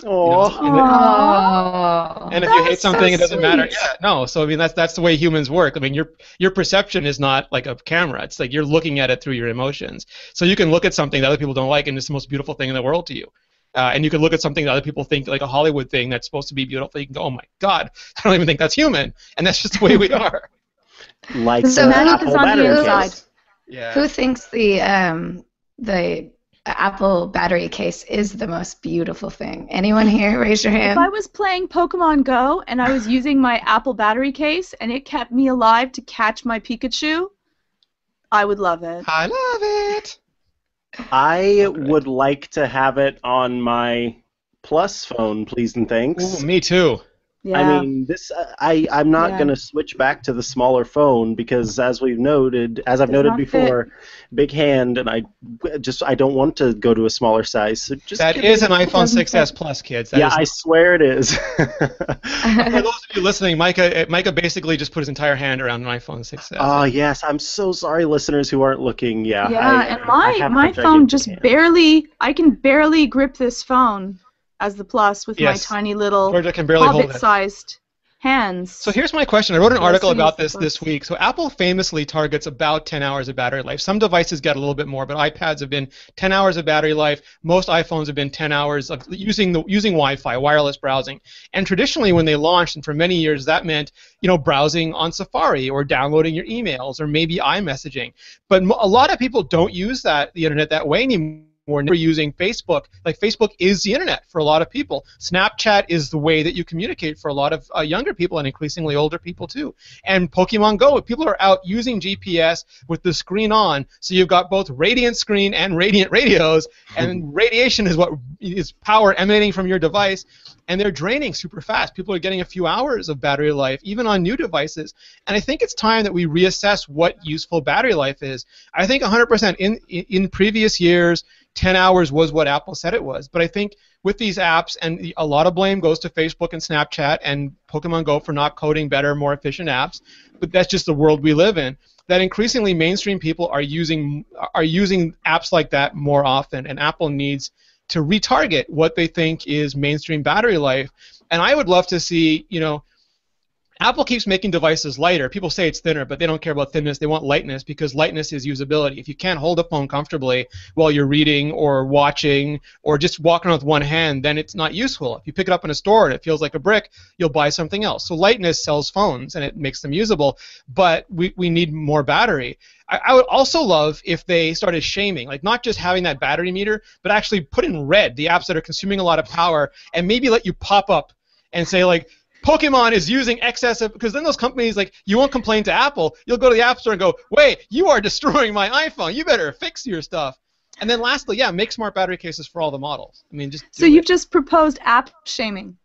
Oh. And if you hate That's so something, it doesn't matter. sweet. Yeah, no. So I mean, that's the way humans work. I mean, your perception is not like a camera. It's like you're looking at it through your emotions. So you can look at something that other people don't like, and it's the most beautiful thing in the world to you. And you can look at something that other people think like a Hollywood thing that's supposed to be beautiful. You can go, oh my God, I don't even think that's human. And that's just the way we are. like So the Maddie Apple is on the battery inside. case. Yeah. Who thinks the Apple battery case is the most beautiful thing? Anyone here? Raise your If hand. I was playing Pokemon Go and I was using my Apple battery case and it kept me alive to catch my Pikachu, I would love it. I love it. I would like to have it on my Plus phone, please and thanks. Ooh, me too. Yeah. I mean, I'm not going to switch back to the smaller phone because, as I've noted before, big hand, and I don't want to go to a smaller size. So just that is an iPhone 6s Plus, kids. I swear it is. For those of you listening, Mikah basically just put his entire hand around an iPhone 6s. Oh yes, I'm so sorry, listeners who aren't looking. Yeah. Yeah, and my phone just I can barely grip this phone as the Plus with my tiny little hobbit-sized hands. So here's my question. I wrote an article about this week. So Apple famously targets about 10 hours of battery life. Some devices get a little bit more, but iPads have been 10 hours of battery life. Most iPhones have been 10 hours of using Wi-Fi, wireless browsing. And traditionally, when they launched, and for many years, that meant browsing on Safari or downloading your emails or maybe iMessaging. But a lot of people don't use the internet that way anymore. We're using Facebook. Like, Facebook is the internet for a lot of people. Snapchat is the way that you communicate for a lot of younger people and increasingly older people too. And Pokemon Go, people are out using GPS with the screen on, so you've got both radiant screen and radiant radios, and radiation is what is power emanating from your device, and they're draining super fast. People are getting a few hours of battery life, even on new devices. And I think it's time that we reassess what useful battery life is. I think 100% in previous years, 10 hours was what Apple said it was. But I think with these apps, and a lot of blame goes to Facebook and Snapchat and Pokemon Go for not coding better, more efficient apps, but that's just the world we live in, that increasingly mainstream people are using apps like that more often, and Apple needs to retarget what they think is mainstream battery life. And I would love to see, Apple keeps making devices lighter. People say it's thinner, but they don't care about thinness. They want lightness because lightness is usability. If you can't hold a phone comfortably while you're reading or watching or just walking around with one hand, then it's not useful. If you pick it up in a store and it feels like a brick, you'll buy something else. So lightness sells phones and it makes them usable, but we need more battery. I would also love if they started shaming, like not just having that battery meter, but actually put in red the apps that are consuming a lot of power and maybe let you pop up and say, like, Pokemon is using excessive, because then those companies, like, you won't complain to Apple. You'll go to the App Store and go, wait, you are destroying my iPhone. You better fix your stuff. And then lastly, make smart battery cases for all the models. I mean, So you've just proposed app shaming.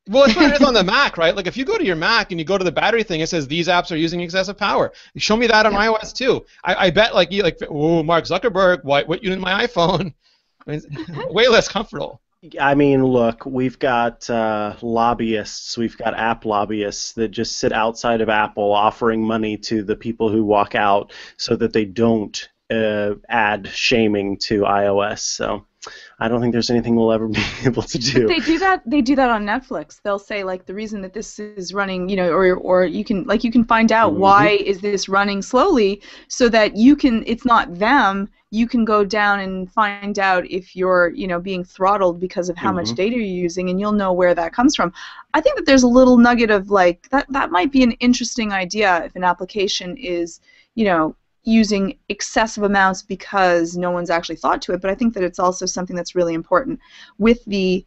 Well, it's what it is on the Mac, right? Like, if you go to your Mac and you go to the battery thing, it says these apps are using excessive power. Show me that on iOS too. I bet, Mark Zuckerberg, what unit my iPhone? I mean, way less comfortable. I mean, look, we've got lobbyists, we've got app lobbyists that just sit outside of Apple offering money to the people who walk out so that they don't add shaming to iOS. So I don't think there's anything we'll ever be able to do. But they do that on Netflix. They'll say, like, the reason that this is running, or you can find out why is this running slowly, so that it's not them. You can go down and find out if you're, being throttled because of how much data you're using, and you'll know where that comes from. I think that there's a little nugget of, like, that might be an interesting idea if an application is, using excessive amounts because no one's actually thought to it, but I think that it's also something that's really important. With the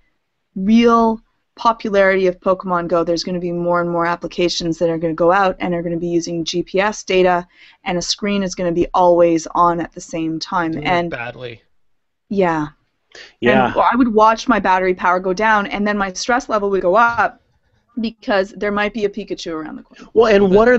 real popularity of Pokemon Go, there's going to be more and more applications that are going to go out and are going to be using GPS data, and a screen is going to be always on at the same time. And badly. Yeah. Yeah. And I would watch my battery power go down, and then my stress level would go up, because there might be a Pikachu around the corner. Well, and what are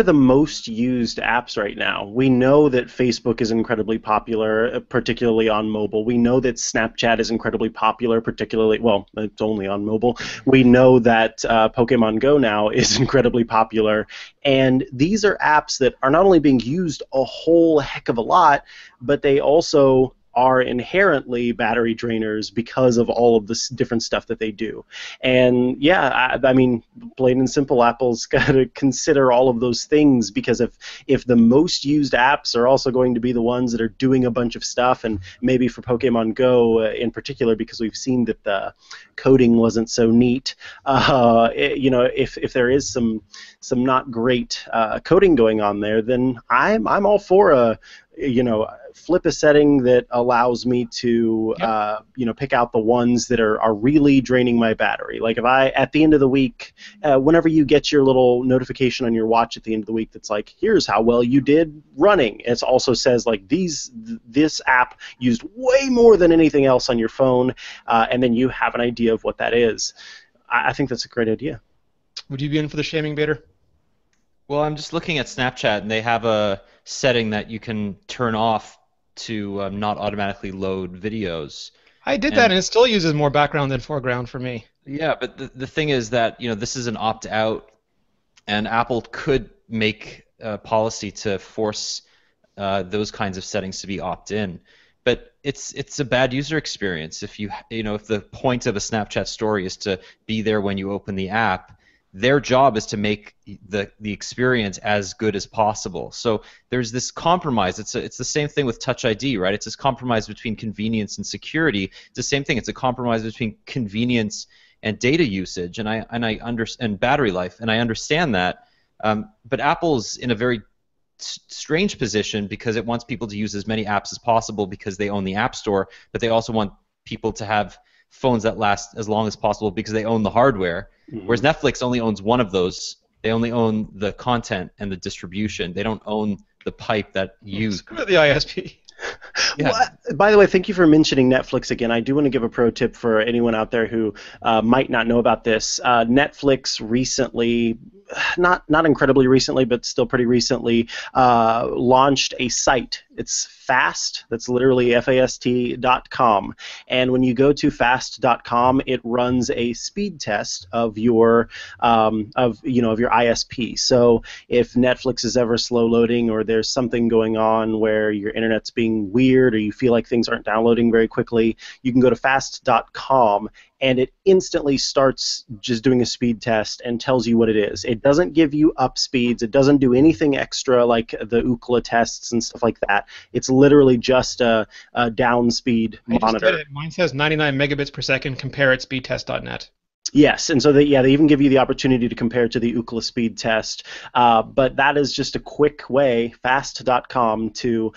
the most used apps right now? We know that Facebook is incredibly popular, particularly on mobile. We know that Snapchat is incredibly popular, particularly, well, it's only on mobile. We know that Pokemon Go now is incredibly popular, and these are apps that are not only being used a whole heck of a lot, but they also are inherently battery drainers because of all of this different stuff that they do. And yeah, I mean, plain and simple, Apple's got to consider all of those things, because if the most used apps are also going to be the ones that are doing a bunch of stuff, and maybe for Pokemon Go in particular, because we've seen that the coding wasn't so neat, if there is some not great coding going on there, then I'm all for flip a setting that allows me to pick out the ones that are really draining my battery. Like, if at the end of the week, whenever you get your little notification on your watch at the end of the week that's like, here's how well you did running, it also says, like, this app used way more than anything else on your phone, and then you have an idea of what that is. I think that's a great idea. Would you be in for the shaming, Bader? Well, I'm just looking at Snapchat, and they have a setting that you can turn off to not automatically load videos. I did that, and it still uses more background than foreground for me. Yeah, but the thing is that this is an opt-out, and Apple could make a policy to force those kinds of settings to be opt-in. But it's a bad user experience if if the point of a Snapchat story is to be there when you open the app. Their job is to make the experience as good as possible. So there's this compromise. It's the same thing with Touch ID, right? It's this compromise between convenience and security. It's the same thing. It's a compromise between convenience and data usage, and battery life, and I understand that. But Apple's in a very strange position because it wants people to use as many apps as possible because they own the App Store, but they also want people to have phones that last as long as possible because they own the hardware. Whereas Netflix only owns one of those. They only own the content and the distribution. They don't own the pipe that you. Screw the ISP. Yeah. Well, by the way, thank you for mentioning Netflix again. I do want to give a pro tip for anyone out there who might not know about this. Netflix recently, not incredibly recently, but still pretty recently, launched a site. It's Fast. That's literally FAST.com. And when you go to fast.com, it runs a speed test of your your ISP. So if Netflix is ever slow loading, or there's something going on where your internet's being weird, or you feel like things aren't downloading very quickly, you can go to fast.com, and it instantly starts just doing a speed test and tells you what it is. It doesn't give you up speeds. It doesn't do anything extra like the Ookla tests and stuff like that. It's literally just a down speed monitor. Just did it. Mine says 99 megabits per second. Compare at speedtest.net. Yes, and so they even give you the opportunity to compare to the Ookla speed test. But that is just a quick way, fast.com, to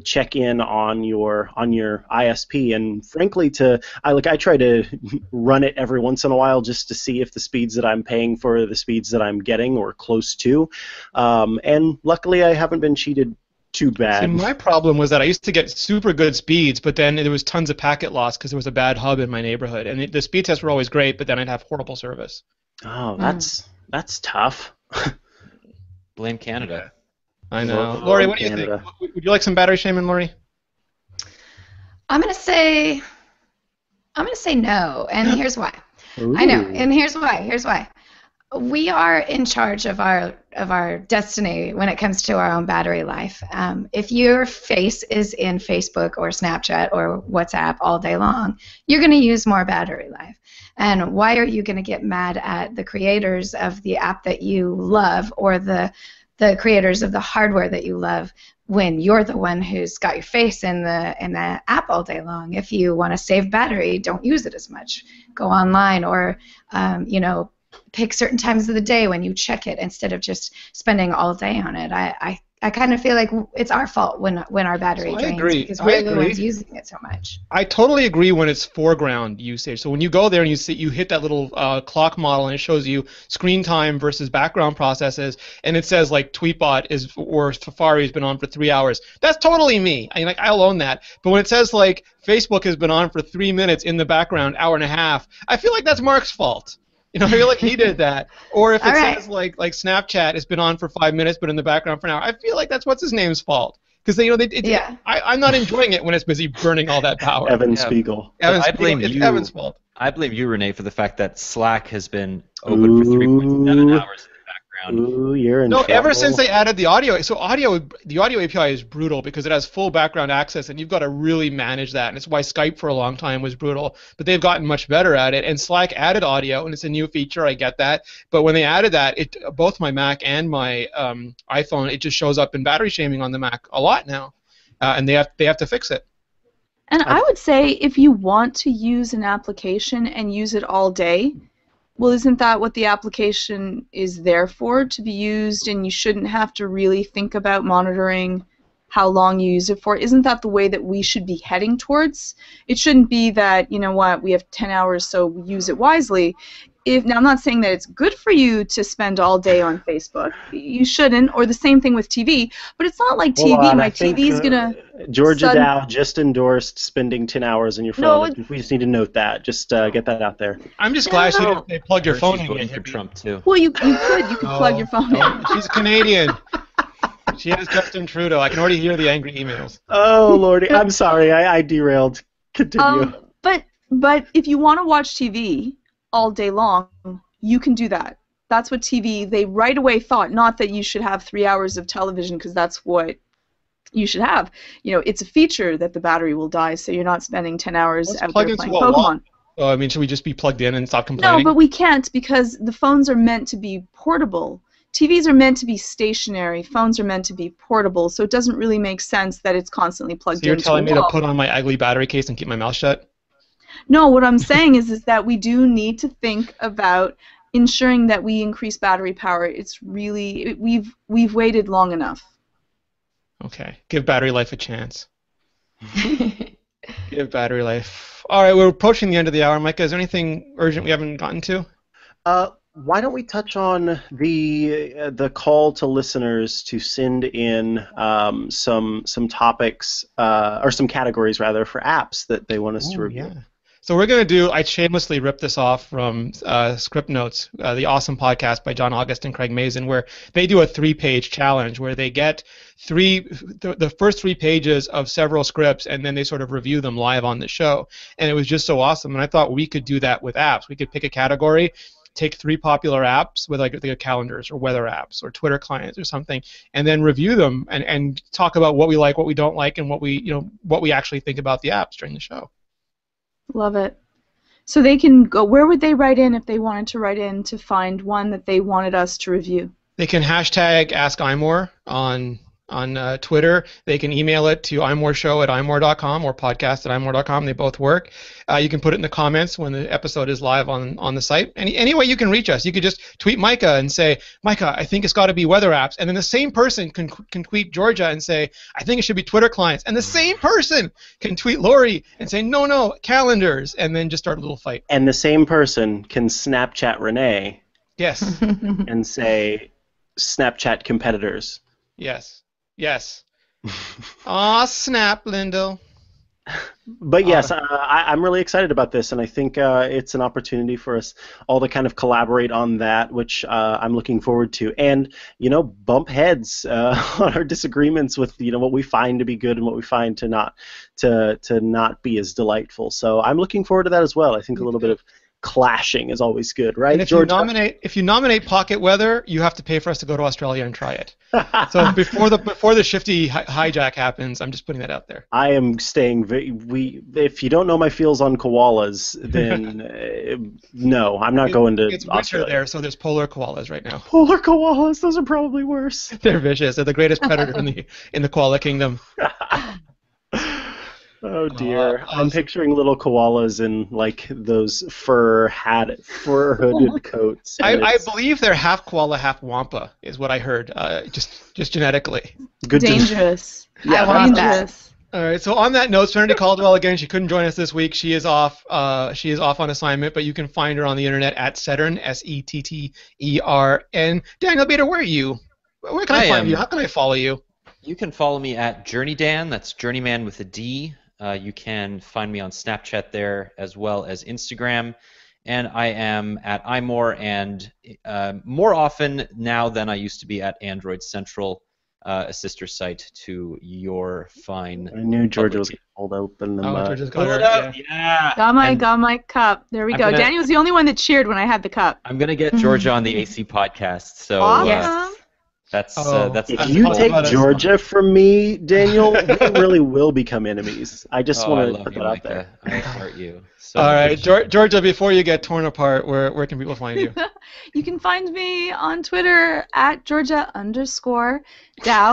check in on your ISP. And frankly, I try to run it every once in a while just to see if the speeds that I'm paying for are the speeds that I'm getting or close to. And luckily, I haven't been cheated too bad. See, my problem was that I used to get super good speeds, but then there was tons of packet loss because there was a bad hub in my neighborhood. And the speed tests were always great, but then I'd have horrible service. Oh, that's tough. Blame Canada. I know. Lory, what do you think? Would you like some battery shaming, Lory? I'm gonna say no, and here's why. Ooh. I know, and here's why. We are in charge of our destiny when it comes to our own battery life. If your face is in Facebook or Snapchat or WhatsApp all day long, you're going to use more battery life. And why are you going to get mad at the creators of the app that you love, or the creators of the hardware that you love, when you're the one who's got your face in the app all day long? If you want to save battery, don't use it as much. Go online, or pick certain times of the day when you check it instead of just spending all day on it. I kind of feel like it's our fault when our battery drains, because we're the ones using it so much. I totally agree when it's foreground usage. So when you go there and you hit that little clock model, and it shows you screen time versus background processes, and it says like Tweetbot or Safari has been on for 3 hours. That's totally me. I'll own that. But when it says like Facebook has been on for 3 minutes in the background, hour and a half, I feel like that's Mark's fault. I feel like he did that. Or if it says like Snapchat has been on for 5 minutes but in the background for an hour, I feel like that's what's his name's fault. Because I'm not enjoying it when it's busy burning all that power. Evan Spiegel. I blame it's you. Evan's fault. I blame you, Renee, for the fact that Slack has been open for 3.7 hours in the background. Ooh, you're in trouble. Ever since they added the audio, the audio API is brutal because it has full background access, and you've got to really manage that. And it's why Skype for a long time was brutal, but they've gotten much better at it. And Slack added audio, and it's a new feature. I get that, but when they added that, both my Mac and my iPhone, it just shows up in battery shaming on the Mac a lot now, and they have to fix it. And I would say if you want to use an application and use it all day, well, isn't that what the application is there for, to be used, and you shouldn't have to really think about monitoring how long you use it for? Isn't that the way that we should be heading towards? It shouldn't be that, we have 10 hours, so we use it wisely. now I'm not saying that it's good for you to spend all day on Facebook. You shouldn't, or the same thing with TV. But it's not like TV. My TV's gonna. Georgia Dow just endorsed spending 10 hours on your phone. No, we just need to note that. Just get that out there. I'm just glad she didn't say plug your phone in. For Trump too. Well, you could plug your phone in. She's Canadian. She has Justin Trudeau. I can already hear the angry emails. Oh Lordy, I'm sorry. I derailed. Continue. But if you want to watch TV all day long, you can do that. That's what TV, they right away thought, not that you should have 3 hours of television because that's what you should have. It's a feature that the battery will die, so you're not spending 10 hours out there playing Pokemon. Oh, I mean, should we just be plugged in and stop complaining? No, but we can't because the phones are meant to be portable. TVs are meant to be stationary. Phones are meant to be portable, so it doesn't really make sense that it's constantly plugged in. So you're telling me to put on my ugly battery case and keep my mouth shut? No, what I'm saying is that we do need to think about ensuring that we increase battery power. It's really we've waited long enough. Okay, give battery life a chance. Give battery life. All right, we're approaching the end of the hour, Mikah. Is there anything urgent we haven't gotten to? Why don't we touch on the call to listeners to send in some topics or some categories rather for apps that they want us to review? Yeah. So we're going to do, I shamelessly ripped this off from Script Notes, the awesome podcast by John August and Craig Mazin, where they do a 3-page challenge where they get the first 3 pages of several scripts and then they sort of review them live on the show. And it was just so awesome. And I thought we could do that with apps. We could pick a category, take 3 popular apps with like calendars or weather apps or Twitter clients or something, and then review them and talk about what we like, what we don't like, and what we actually think about the apps during the show. Love it. So they can go. Where would they write in if they wanted to write in to find one that they wanted us to review? They can hashtag Ask iMore on Twitter. They can email it to iMoreShow@imore.com or podcast@imore.com. They both work. You can put it in the comments when the episode is live on the site. Any way you can reach us. You could just tweet Mikah and say, Mikah, I think it's got to be weather apps. And then the same person can tweet Georgia and say, I think it should be Twitter clients. And the same person can tweet Lory and say, no, calendars. And then just start a little fight. And the same person can Snapchat Rene. Yes. And say, Snapchat competitors. Yes. Aw, snap, Lindo. But yes, I'm really excited about this, and I think it's an opportunity for us all to kind of collaborate on that, which I'm looking forward to, and bump heads on our disagreements with what we find to be good and what we find to not be as delightful. So I'm looking forward to that as well. I think a little bit of clashing is always good, right? And if you nominate Pocket Weather, you have to pay for us to go to Australia and try it. So before the shifty hijack happens, I'm just putting that out there. I am staying. If you don't know my feels on koalas, then no, I'm not going to. It's winter there, so there's polar koalas right now. Polar koalas, those are probably worse. They're vicious. They're the greatest predator in the koala kingdom. Oh dear! I'm picturing little koalas in like those fur hooded coats. I believe they're half koala, half wampa, is what I heard. Just genetically. Good. Dangerous. I want that. All right. So on that note, Serenity Caldwell again. She couldn't join us this week. She is off. She is off on assignment, but you can find her on the internet at Settern, Settern. Daniel Bader, where are you? Where can I find you? How can I follow you? You can follow me at JourneyDan. That's Journeyman with a D. You can find me on Snapchat there as well as Instagram. And I am at iMore and more often now than I used to be at Android Central, a sister site to your fine. I knew Georgia was going to hold open. Georgia's got her. Yeah. Got my cup. There we go. Danny was the only one that cheered when I had the cup. I'm going to get Georgia on the AC podcast. So awesome. That's if you take Georgia from me, Daniel, we really will become enemies. I just want to put that out there. I heart you. So all right, Georgia, before you get torn apart, where can people find you? You can find me on Twitter at Georgia_Dow.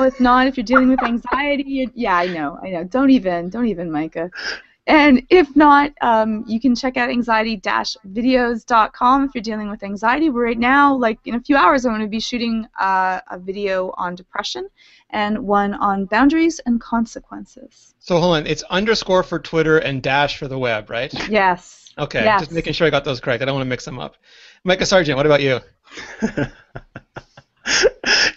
If not, if you're dealing with anxiety, I know. Don't even, Mikah. And if not, you can check out anxiety-videos.com if you're dealing with anxiety. But right now, like in a few hours, I'm going to be shooting a video on depression and one on boundaries and consequences. So hold on, it's _ for Twitter and dash for the web, right? Yes. Okay, Yes. just making sure I got those correct. I don't want to mix them up. Micah Sargent, what about you?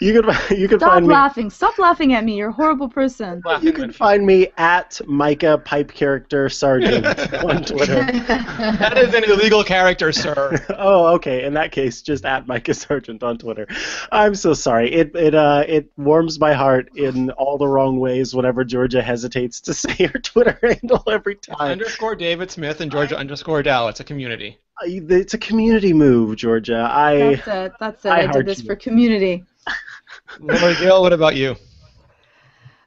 You can Stop find me. laughing. Stop laughing at me. You're a horrible person. You can find me at Mikah Pipe Character Sergeant on Twitter. That is an illegal character, sir. Oh, okay. In that case, just at Mikah Sargent on Twitter. I'm so sorry. It warms my heart in all the wrong ways whenever Georgia hesitates to say her Twitter handle every time. Underscore David Smith and Georgia underscore Dow. It's a community. It's a community move, Georgia. That's it. I did this for community. Lory Gill, what about you?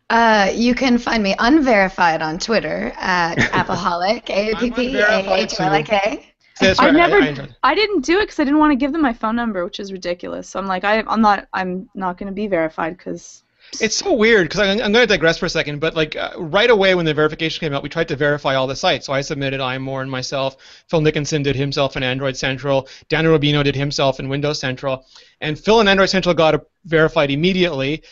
You can find me unverified on Twitter at Appaholic, AAPPAHOLIK. I didn't do it because I didn't want to give them my phone number, which is ridiculous. So I'm like, I'm not going to be verified because. It's so weird because I'm going to digress for a second, but like right away when the verification came out, we tried to verify all the sites. So I submitted iMore and myself. Phil Nickinson did himself in Android Central. Daniel Rubino did himself in Windows Central. And Phil in Android Central got verified immediately.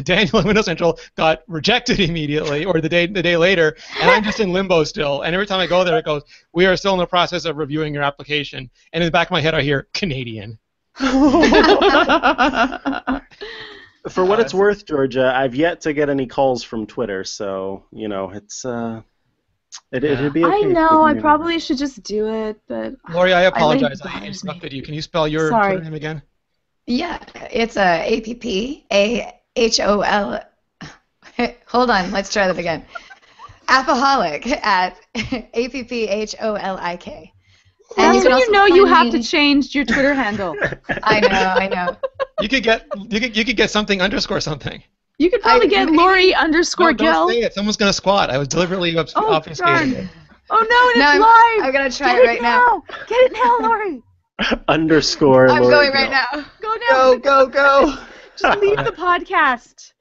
Daniel in Windows Central got rejected immediately, or the day later. And I'm just in limbo still. And every time I go there, it goes, "We are still in the process of reviewing your application." And in the back of my head, I hear Canadian. For what it's worth, Georgia, I've yet to get any calls from Twitter, so it's it'd be okay. I know. I probably should just do it, but. Lory, I apologize. I interrupted you. Can you spell your Twitter name again? Yeah, it's APPAHOL. Hold on, let's try that again. Appaholic at APPHOLIK. That's when you have to change your Twitter handle. I know. You could get something underscore something. You could probably get Lory underscore Gill. Don't say it. Someone's gonna squat. I was deliberately obfuscating it. Oh no, and it's live. I'm gonna try it right now. Get it now, Lory. Underscore. I'm Lory going Gill. right now. Go now. Go. Just leave the podcast.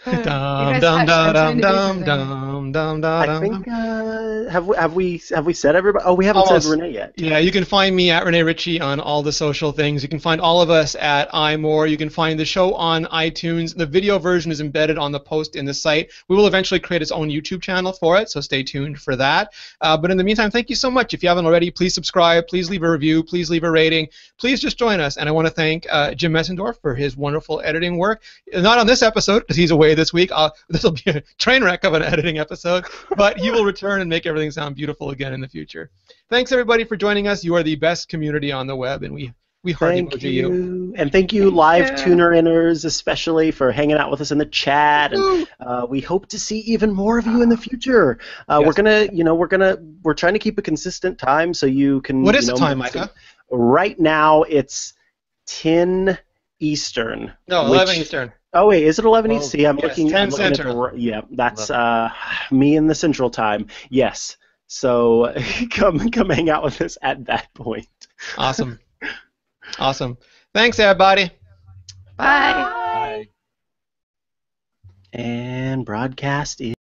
Dum dum dum dum dum dum dum. I think have we said everybody? Oh, we haven't said Rene yet. Yeah, you can find me at Rene Ritchie on all the social things. You can find all of us at iMore. You can find the show on iTunes. The video version is embedded on the post in the site. We will eventually create its own YouTube channel for it, so stay tuned for that. But in the meantime, thank you so much. If you haven't already, please subscribe. Please leave a review. Please leave a rating. Please just join us. And I want to thank Jim Messendorf for his wonderful editing work. Not on this episode because he's away this week. This will be a train wreck of an editing episode, but he will return and make everything sound beautiful again in the future. Thanks everybody for joining us. You are the best community on the web, and we heartily Thank you. And thank you, live tuner-inners, especially for hanging out with us in the chat. And we hope to see even more of you in the future. Yes. We're trying to keep a consistent time so you can. What is the time, Mikah? Right now it's 10 Eastern. No, 11 Eastern. Oh wait, is it 11 East? See, I'm looking. 10 at Central. Yeah, that's me in the Central Time. Yes. So come hang out with us at that point. Awesome. Thanks, everybody. Bye. And broadcast is.